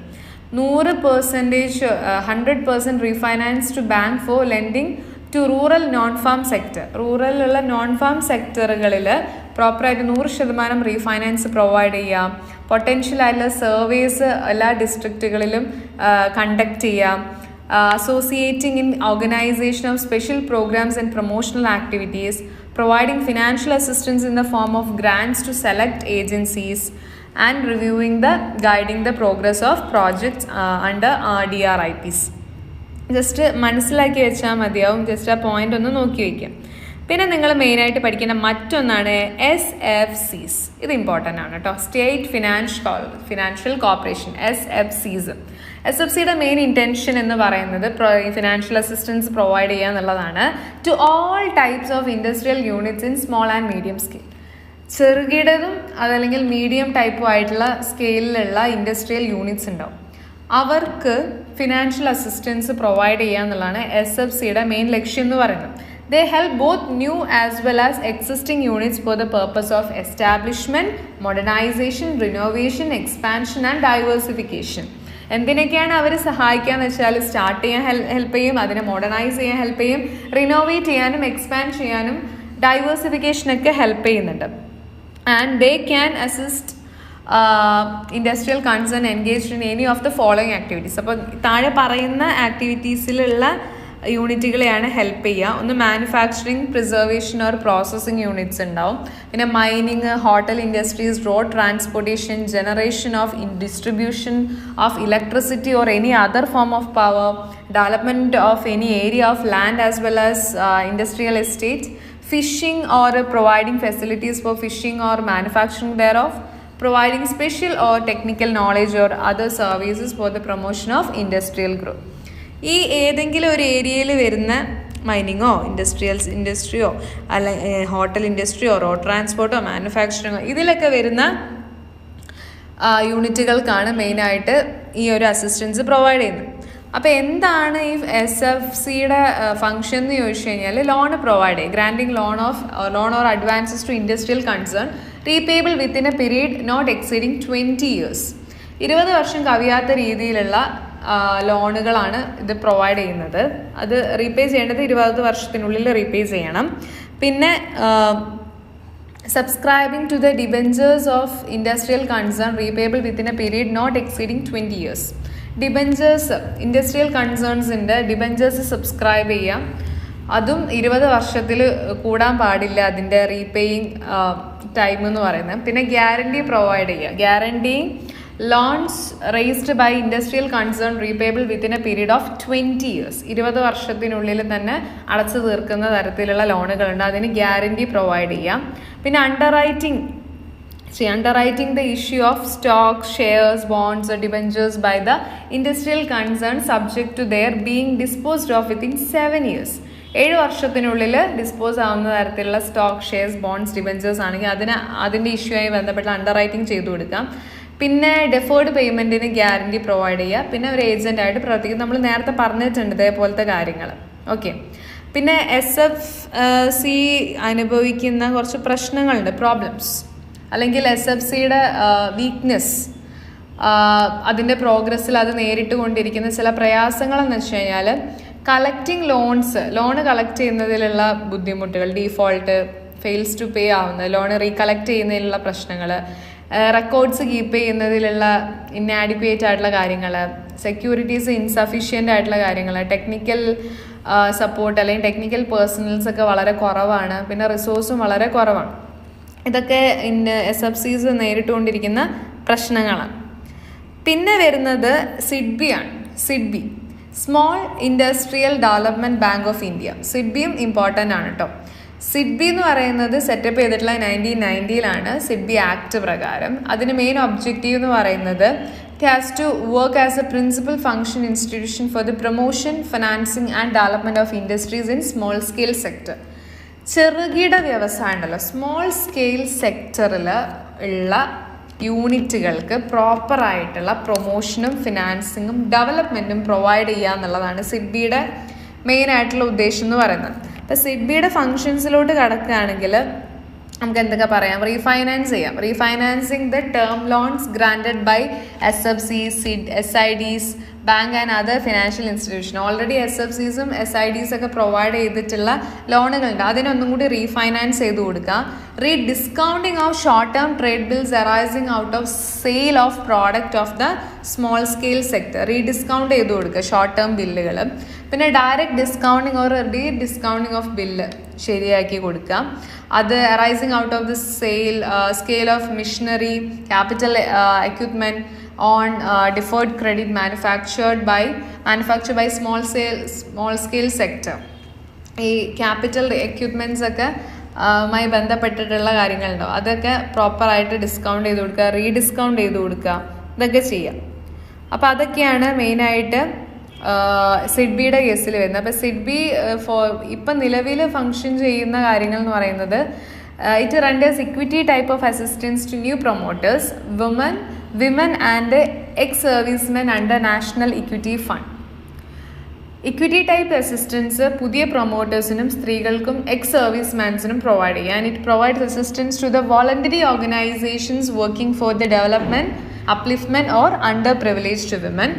100% refinance to bank for lending to rural non farm sector. റൂറലിലുള്ള നോൺ ഫാം സെക്ടറുകളിൽ പ്രോപ്പറായിട്ട് 100% റീഫൈനാൻസ് പ്രൊവൈഡ് ചെയ്യാം. പൊട്ടൻഷ്യലായിട്ടുള്ള സർവേസ് എല്ലാ ഡിസ്ട്രിക്റ്റുകളിലും കണ്ടക്ട് ചെയ്യാം. Associating in organisation of special programmes and promotional activities, providing financial assistance in the form of grants to select agencies and guiding the progress of projects under DRIPs. Just മനസ്സിലാക്കി വെച്ചാൽ മതിയാവും. Just ആ point ഒന്ന് നോക്കി വയ്ക്കാം. പിന്നെ നിങ്ങൾ മെയിനായിട്ട് പഠിക്കേണ്ട മറ്റൊന്നാണ് SFCs. ഇത് ഇമ്പോർട്ടൻ്റ് ആണ് കേട്ടോ. State financial corporation, SFCs. SFCയുടെ മെയിൻ ഇൻറ്റൻഷൻ എന്ന് പറയുന്നത് ഫിനാൻഷ്യൽ അസിസ്റ്റൻസ് പ്രൊവൈഡ് ചെയ്യുക എന്നുള്ളതാണ് to all types of industrial units in small and medium scale. ചെറുകിടതും അതല്ലെങ്കിൽ മീഡിയം ടൈപ്പും ആയിട്ടുള്ള സ്കെയിലിലുള്ള ഇൻഡസ്ട്രിയൽ യൂണിറ്റ്സ് ഉണ്ടാവും. അവർക്ക് ഫിനാൻഷ്യൽ അസിസ്റ്റൻസ് പ്രൊവൈഡ് ചെയ്യുക എന്നുള്ളതാണ് SFCയുടെ മെയിൻ ലക്ഷ്യം എന്ന് പറയുന്നത്. They help both new as well as existing units for the purpose of establishment, modernization, renovation, expansion and diversification. എന്തിനൊക്കെയാണ് അവർ സഹായിക്കുക എന്ന് വെച്ചാൽ സ്റ്റാർട്ട് ചെയ്യാൻ ഹെൽപ്പ് ചെയ്യും, അതിനെ മോഡേണൈസ് ചെയ്യാൻ ഹെൽപ്പ് ചെയ്യും, റിനോവേറ്റ് ചെയ്യാനും എക്സ്പാൻഡ് ചെയ്യാനും ഡൈവേഴ്സിഫിക്കേഷനൊക്കെ ഹെൽപ്പ് ചെയ്യുന്നുണ്ട്. And they can assist industrial concern engaged in any of the following activities. അപ്പോൾ താഴെ പറയുന്ന ആക്ടിവിറ്റീസിലുള്ള യൂണിറ്റുകളെയാണ് ഹെൽപ്പ് ചെയ്യുക. ഒന്ന് manufacturing, preservation or processing units ഉണ്ടാവും. പിന്നെ mining, hotel industries, road transportation, generation of distribution of electricity or any other form of power, development of any area of land as well as industrial estate, fishing or providing facilities for fishing or manufacturing thereof, providing special or technical knowledge or other services for the promotion of industrial growth. ഈ ഏതെങ്കിലും ഒരു ഏരിയയിൽ വരുന്ന മൈനിങ്ങോ ഇൻഡസ്ട്രിയോ അല്ല hotel ഇൻഡസ്ട്രിയോ road ട്രാൻസ്പോർട്ടോ മാനുഫാക്ചറിങ്ങോ ഇതിലൊക്കെ വരുന്ന യൂണിറ്റുകൾക്കാണ് മെയിനായിട്ട് ഈ ഒരു അസിസ്റ്റൻസ് പ്രൊവൈഡ് ചെയ്യുന്നത്. അപ്പോൾ എന്താണ് ഈ SFCയുടെ ഫംഗ്ഷൻ എന്ന് ചോദിച്ചു കഴിഞ്ഞാൽ ലോൺ പ്രൊവൈഡ് ചെയ്യും. Granting loan or advances to industrial concern repayable within a period not exceeding 20 years. 20 വർഷം കവിയാത്ത രീതിയിലുള്ള ലോണുകളാണ് ഇത് പ്രൊവൈഡ് ചെയ്യുന്നത്. അത് റീപേ ചെയ്യേണ്ടത് 20 വർഷത്തിനുള്ളിൽ റീപേ ചെയ്യണം. പിന്നെ subscribing to the debentures of industrial concern repayable within a period not exceeding 20 years. Debentures industrial കൺസേൺസിൻ്റെ ഡിബെഞ്ചേഴ്സ് സബ്സ്ക്രൈബ് ചെയ്യാം. അതും 20 വർഷത്തിൽ കൂടാൻ പാടില്ല അതിൻ്റെ റീപേയിങ് ടൈം എന്ന് പറയുന്നത്. പിന്നെ ഗ്യാരണ്ടി പ്രൊവൈഡ് ചെയ്യുക. Guarantee loans raised by industrial concern repayable within a period of 20 years. 20 വർഷത്തിനുള്ളിൽ തന്നെ അടച്ചു തീർക്കുന്ന തരത്തിലുള്ള ലോണുകളുണ്ട്. അതിന് ഗ്യാരണ്ടി പ്രൊവൈഡ് ചെയ്യാം. പിന്നെ അണ്ടർറൈറ്റിംഗ് the issue of stocks, shares, bonds or debentures by the industrial concern subject to their being disposed of within 7 years. 7 വർഷത്തിനുള്ളിൽ dispose ആവുന്ന തരത്തിലുള്ള സ്റ്റോക്ക്, ഷെയർസ്, ബോണ്ട്സ്, ഡിബെഞ്ചേഴ്സ് ആണെങ്കിൽ അതിൻ്റെ ഇഷ്യൂ ആയി ബന്ധപ്പെട്ട് അണ്ടർറൈറ്റിംഗ് ചെയ്തു കൊടുക്കാം. പിന്നെ ഡെഫേർഡ് പേയ്മെൻറ്റിന് ഗ്യാരണ്ടി പ്രൊവൈഡ് ചെയ്യുക. പിന്നെ ഒരു ഏജൻ്റായിട്ട് പ്രവർത്തിക്കും. നമ്മൾ നേരത്തെ പറഞ്ഞിട്ടുണ്ട് ഇതേപോലത്തെ കാര്യങ്ങൾ. ഓക്കെ. പിന്നെ SFC അനുഭവിക്കുന്ന കുറച്ച് പ്രശ്നങ്ങളുണ്ട്, പ്രോബ്ലംസ്, അല്ലെങ്കിൽ SFCയുടെ വീക്ക്നെസ്, അതിൻ്റെ പ്രോഗ്രസ്സിൽ അത് നേരിട്ട് കൊണ്ടിരിക്കുന്ന ചില പ്രയാസങ്ങളെന്ന് വെച്ച് കഴിഞ്ഞാൽ കളക്റ്റിംഗ് ലോണ് കളക്ട് ചെയ്യുന്നതിലുള്ള ബുദ്ധിമുട്ടുകൾ, ഡീഫോൾട്ട്, ഫെയിൽസ് ടു പേ ആവുന്നത്, ലോണ് റീകളക്ട് ചെയ്യുന്നതിലുള്ള പ്രശ്നങ്ങൾ, റെക്കോർഡ്സ് കീപ്പ് ചെയ്യുന്നതിലുള്ള ഇന്നാഡിക്വേറ്റ് ആയിട്ടുള്ള കാര്യങ്ങൾ, സെക്യൂരിറ്റീസ് ഇൻസഫിഷ്യൻ്റ് ആയിട്ടുള്ള കാര്യങ്ങൾ, ടെക്നിക്കൽ സപ്പോർട്ട് അല്ലെങ്കിൽ ടെക്നിക്കൽ പേഴ്സണൽസ് ഒക്കെ വളരെ കുറവാണ്, പിന്നെ റിസോഴ്സും വളരെ കുറവാണ്. ഇതൊക്കെ SFCs നേരിട്ടുകൊണ്ടിരിക്കുന്ന പ്രശ്നങ്ങളാണ്. പിന്നെ വരുന്നത് സിഡ്ബിയാണ്. SIDBI, small industrial development bank of India. സിഡ്ബിയും ഇമ്പോർട്ടൻ്റ് ആണ് കേട്ടോ. സിഡ്ബി എന്ന് പറയുന്നത് സെറ്റപ്പ് ചെയ്തിട്ടുള്ള 1990 സിഡ്ബി ആക്ട് പ്രകാരം. അതിന് മെയിൻ ഒബ്ജക്റ്റീവ് എന്ന് പറയുന്നത് it has to work as a principal function institution for the promotion, financing and development of industries in small scale sector. ചെറുകിട വ്യവസായം ഉണ്ടല്ലോ, സ്മോൾ സ്കെയിൽ സെക്ടറിൽ ഉള്ള യൂണിറ്റുകൾക്ക് പ്രോപ്പറായിട്ടുള്ള പ്രൊമോഷനും ഫിനാൻസിങ്ങും ഡെവലപ്മെൻറ്റും പ്രൊവൈഡ് ചെയ്യുക എന്നുള്ളതാണ് സിഡ്ബിയുടെ മെയിനായിട്ടുള്ള ഉദ്ദേശം എന്ന് പറയുന്നത്. അപ്പോൾ സിഡ്ബിയുടെ ഫങ്ഷൻസിലോട്ട് കടക്കുകയാണെങ്കിൽ നമുക്ക് എന്തൊക്കെ പറയാം? റീഫൈനാൻസ് ചെയ്യാം. Refinancing the term loans granted by SFCs, SIDs, bank and other financial institution. Already SFCസും SIDs ഒക്കെ പ്രൊവൈഡ് ചെയ്തിട്ടുള്ള ലോണുകളുണ്ട്, അതിനൊന്നും കൂടി റീഫൈനാൻസ് ചെയ്ത് കൊടുക്കുക. Discounting of short term trade bills arising out of sale of product of the small scale sector. Discount ചെയ്ത് കൊടുക്കുക ഷോർട്ട് ടേം ബില്ലുകൾ. പിന്നെ direct discounting or discounting of bill ശരിയാക്കി കൊടുക്കുക. അത് arising out of the scale of machinery, capital equipment on deferred credit manufactured by small scale sector. ഈ capital equipments ഒക്കെ മായി ബന്ധപ്പെട്ടിട്ടുള്ള കാര്യങ്ങളുണ്ടാവും. അതൊക്കെ പ്രോപ്പറായിട്ട് ഡിസ്കൗണ്ട് ചെയ്ത് കൊടുക്കുക, റീഡിസ്കൗണ്ട് ചെയ്ത് കൊടുക്കുക, ഇതൊക്കെ ചെയ്യാം. അപ്പോൾ അതൊക്കെയാണ് മെയിനായിട്ട് സിഡ്ബിയുടെ കേസിൽ വരുന്നത്. അപ്പോൾ സിഡ്ബി ഇപ്പം നിലവിൽ ഫങ്ഷൻ ചെയ്യുന്ന കാര്യങ്ങൾ എന്ന് പറയുന്നത് it renders equity type of assistance to new promoters, women and ex servicemen under National Equity Fund. Equity type assistance പുതിയ പ്രൊമോട്ടേഴ്സിനും സ്ത്രീകൾക്കും എക്സ് സർവീസ്മാൻസിനും പ്രൊവൈഡ് ചെയ്യുക. And it provides assistance to the voluntary organisations working for the development, upliftment or underprivileged women.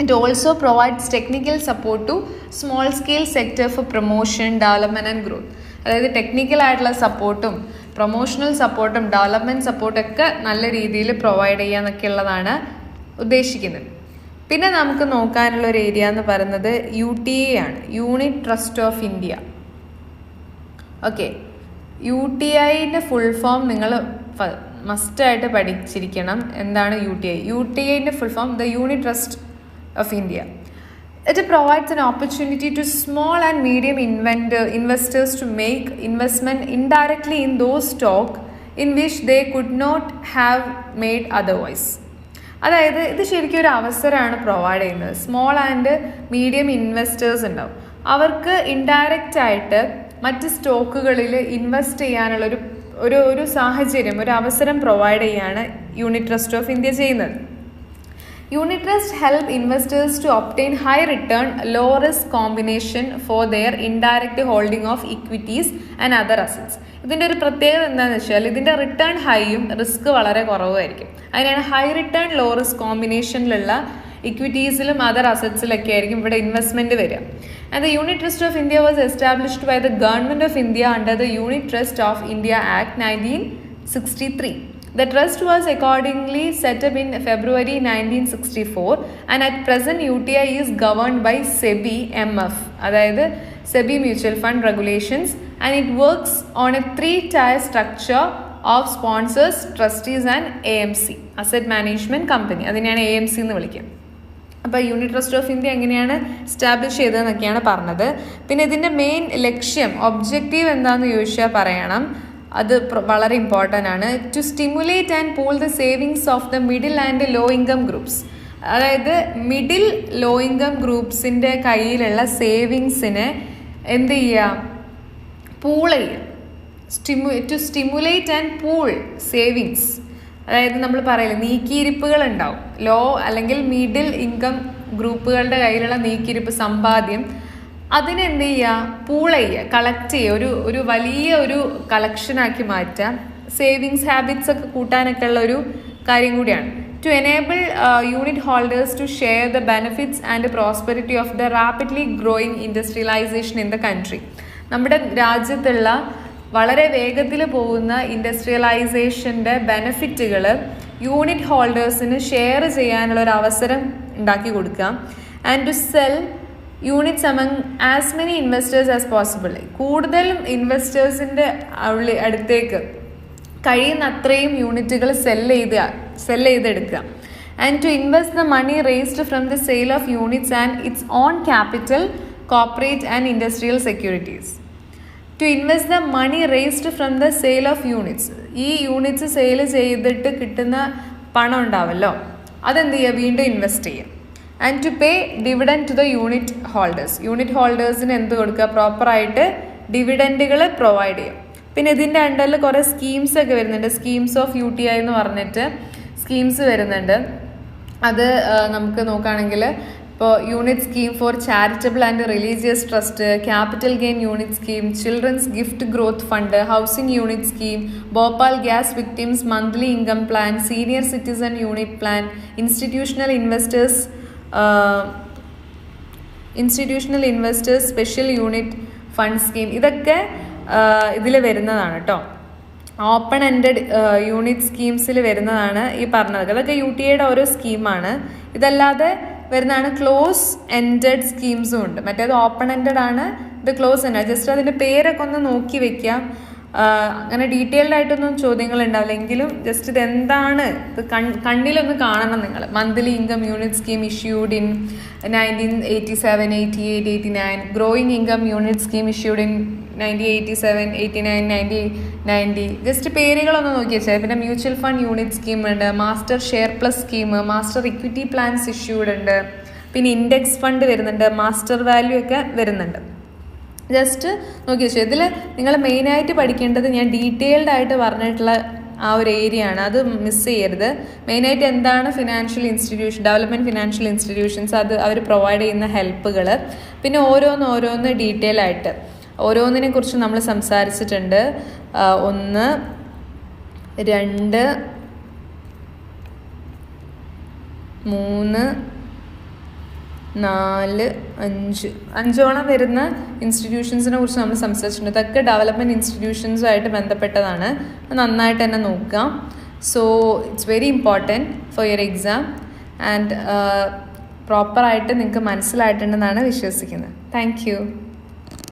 It also provides technical support to small scale sector for promotion, development and growth. അതായത് technical ആയിട്ടുള്ള സപ്പോർട്ടും promotional സപ്പോർട്ടും development സപ്പോർട്ടൊക്കെ നല്ല രീതിയിൽ provide ചെയ്യുക എന്നൊക്കെ ഉള്ളതാണ് ഉദ്ദേശിക്കുന്നത്. പിന്നെ നമുക്ക് നോക്കാനുള്ള ഒരു ഏരിയ എന്ന് പറയുന്നത് UTA ആണ്, unit trust of India. Okay, UTIൻ്റെ ഫുൾ ഫോം നിങ്ങൾ മസ്റ്റായിട്ട് പഠിച്ചിരിക്കണം. എന്താണ് UTI? UTIൻ്റെ full form the unit trust of India. It provides an opportunity to small and medium investors to make investment indirectly in those stock in which they could not have made otherwise. അതായത് ഇത് ശരിക്കും ഒരു അവസരമാണ് provide ചെയ്യുന്നത്. Small and medium investors ഉണ്ടാവും, അവർക്ക് indirect ആയിട്ട് മറ്റ് സ്റ്റോക്കുകളിൽ ഇൻവെസ്റ്റ് ചെയ്യാനുള്ളൊരു ഒരു സാഹചര്യം, ഒരു അവസരം പ്രൊവൈഡ് ചെയ്യാണ് യൂണിറ്റ് ട്രസ്റ്റ് ഓഫ് ഇന്ത്യ ചെയ്യുന്നത്. Unit Trust help investors to obtain high return low risk combination for their indirect holding of equities and other assets. ഇതിൻ്റെ ഒരു പ്രത്യേകത എന്താണെന്ന് വെച്ചാൽ ഇതിൻ്റെ റിട്ടേൺ ഹൈയും റിസ്ക് വളരെ കുറവുമായിരിക്കും. അതിനാണ് ഹൈ റിട്ടേൺ ലോ റിസ്ക് കോമ്പിനേഷനിലുള്ള ഇക്വിറ്റീസിലും അതർ അസറ്റ്സിലൊക്കെ ആയിരിക്കും ഇവിടെ ഇൻവെസ്റ്റ്മെൻറ്റ് വരിക. And the Unit Trust of India was established by the Government of India under the Unit Trust of India Act 1963. The trust was accordingly set up in February 1964 and at present UTI is governed by SEBI MF, അതായത് SEBI Mutual Fund Regulations, and it works on a 3-tier structure of sponsors, trustees and AMC, Asset Management Company. അതിനെയാണ് AMC എന്ന് വിളിക്കുക. അപ്പോൾ unit trust of India എങ്ങനെയാണ് establish ചെയ്തതെന്നൊക്കെയാണ് പറഞ്ഞത്. പിന്നെ ഇതിൻ്റെ main ലക്ഷ്യം, ഒബ്ജക്റ്റീവ് എന്താണെന്ന് ചോദിച്ചാൽ പറയണം, അത് വളരെ ഇമ്പോർട്ടൻ്റ് ആണ്. To stimulate and pool the savings of the middle and low income groups. അതായത് മിഡിൽ ലോ ഇൻകം ഗ്രൂപ്പ്സിൻ്റെ കയ്യിലുള്ള സേവിങ്സിനെ എന്ത് ചെയ്യുക, പൂൾ ചെയ്യുക. To stimulate and pool savings, അതായത് നമ്മൾ പറയില്ല നീക്കിയിരിപ്പുകൾ ഉണ്ടാവും, ലോ അല്ലെങ്കിൽ മിഡിൽ ഇൻകം ഗ്രൂപ്പുകളുടെ കയ്യിലുള്ള നീക്കിയിരിപ്പ് സമ്പാദ്യം, അതിനെന്ത് ചെയ്യുക, പൂൾ ചെയ്യുക, കളക്ട് ചെയ്യുക, ഒരു വലിയ ഒരു കളക്ഷനാക്കി മാറ്റാം. സേവിങ്സ് ഹാബിറ്റ്സ് ഒക്കെ കൂട്ടാനൊക്കെ ഉള്ള ഒരു കാര്യം കൂടിയാണ്. To enable unit holders to share the benefits and prosperity of the rapidly growing industrialisation in the country. നമ്മുടെ രാജ്യത്തുള്ള വളരെ വേഗത്തിൽ പോകുന്ന ഇൻഡസ്ട്രിയലൈസേഷൻ്റെ ബെനിഫിറ്റുകൾ യൂണിറ്റ് ഹോൾഡേഴ്സിന് ഷെയർ ചെയ്യാനുള്ള ഒരു അവസരം ഉണ്ടാക്കി കൊടുക്കുക. And to sell units among as many investors as possible. കൂടുതലും ഇൻവെസ്റ്റേഴ്സിൻ്റെ അടുത്തേക്ക് കഴിയുന്ന അത്രയും യൂണിറ്റുകൾ സെല്ല് ചെയ്തെടുക്കുക. And to invest the money raised from the sale of units and its own capital, corporate and industrial securities. To invest the money raised from the sale of units. ഈ units sale ചെയ്തിട്ട് കിട്ടുന്ന പണം ഉണ്ടാവല്ലോ, അതെന്ത് ചെയ്യുക, വീണ്ടും invest ചെയ്യുക. And to pay dividend to the unit holders. Unit ഹോൾഡേഴ്സിന് എന്ത് കൊടുക്കുക, പ്രോപ്പറായിട്ട് ഡിവിഡൻറ്റുകൾ പ്രൊവൈഡ് ചെയ്യും. പിന്നെ ഇതിൻ്റെ അണ്ടറിൽ കുറേ സ്കീംസ് ഒക്കെ വരുന്നുണ്ട്. സ്കീംസ് ഓഫ് UTI എന്ന് പറഞ്ഞിട്ട് സ്കീംസ് വരുന്നുണ്ട്. അത് നമുക്ക് നോക്കുകയാണെങ്കിൽ ഇപ്പോൾ unit scheme for charitable and religious trust, capital gain unit scheme, children's gift growth fund, housing unit scheme, Bhopal gas victims monthly income plan, senior citizen unit plan, institutional investors special unit fund scheme, ഇതൊക്കെ ഇതിൽ വരുന്നതാണ് കേട്ടോ. Open ended unit സ്കീംസിൽ വരുന്നതാണ് ഈ പറഞ്ഞത്. അതൊക്കെ UTIയുടെ ഓരോ സ്കീമാണ്. ഇതല്ലാതെ വരുന്നതാണ് ക്ലോസ് എൻഡഡ് സ്കീംസും ഉണ്ട്. മറ്റേത് ഓപ്പൺ എൻഡഡ് ആണ്, ഇത് ക്ലോസ് എൻഡഡ്. ജസ്റ്റ് അതിൻ്റെ പേരൊക്കെ ഒന്ന് നോക്കി വെക്കാം. അങ്ങനെ ഡീറ്റെയിൽഡ് ആയിട്ടൊന്നും ചോദ്യങ്ങൾ ഉണ്ടാവില്ല, എങ്കിലും ജസ്റ്റ് ഇത് എന്താണ് ഇത് കണ്ണിലൊന്ന് കാണണം നിങ്ങൾ. Monthly income unit scheme issued in 1987, 88, 89. Growing income unit scheme issued in 1987, 89, 90. Just പേരുകളൊന്ന് നോക്കി വെച്ചാൽ. പിന്നെ മ്യൂച്വൽ ഫണ്ട് യൂണിറ്റ് സ്കീം ഉണ്ട്, master share plus scheme, master equity plans issued ഉണ്ട്, പിന്നെ ഇൻഡെക്സ് ഫണ്ട് വരുന്നുണ്ട്, മാസ്റ്റർ വാല്യൂ ഒക്കെ വരുന്നുണ്ട്. ജസ്റ്റ് നോക്കി വെച്ചു. ഇതിൽ നിങ്ങൾ മെയിനായിട്ട് പഠിക്കേണ്ടത് ഞാൻ ഡീറ്റെയിൽഡ് ആയിട്ട് പറഞ്ഞിട്ടുള്ള ആ ഒരു ഏരിയ ആണ്, അത് മിസ് ചെയ്യരുത്. മെയിനായിട്ട് എന്താണ് financial institution, development financial institutions, അത് അവർ പ്രൊവൈഡ് ചെയ്യുന്ന ഹെൽപ്പുകൾ, പിന്നെ ഓരോന്ന് ഡീറ്റെയിൽ ആയിട്ട് ഓരോന്നിനെ കുറിച്ച് നമ്മൾ സംസാരിച്ചിട്ടുണ്ട്. 1, 2, 3, 4, 5 വരുന്ന ഇൻസ്റ്റിറ്റ്യൂഷൻസിനെ കുറിച്ച് നമ്മൾ സംസാരിച്ചിട്ടുണ്ട്. ഇതൊക്കെ ഡെവലപ്മെൻറ്റ് ഇൻസ്റ്റിറ്റ്യൂഷൻസുമായിട്ട് ബന്ധപ്പെട്ടതാണ്. നന്നായിട്ട് തന്നെ നോക്കാം. So it's very important for your exam and പ്രോപ്പറായിട്ട് നിങ്ങൾക്ക് മനസ്സിലായിട്ടുണ്ടെന്നാണ് വിശ്വസിക്കുന്നത്. Thank you.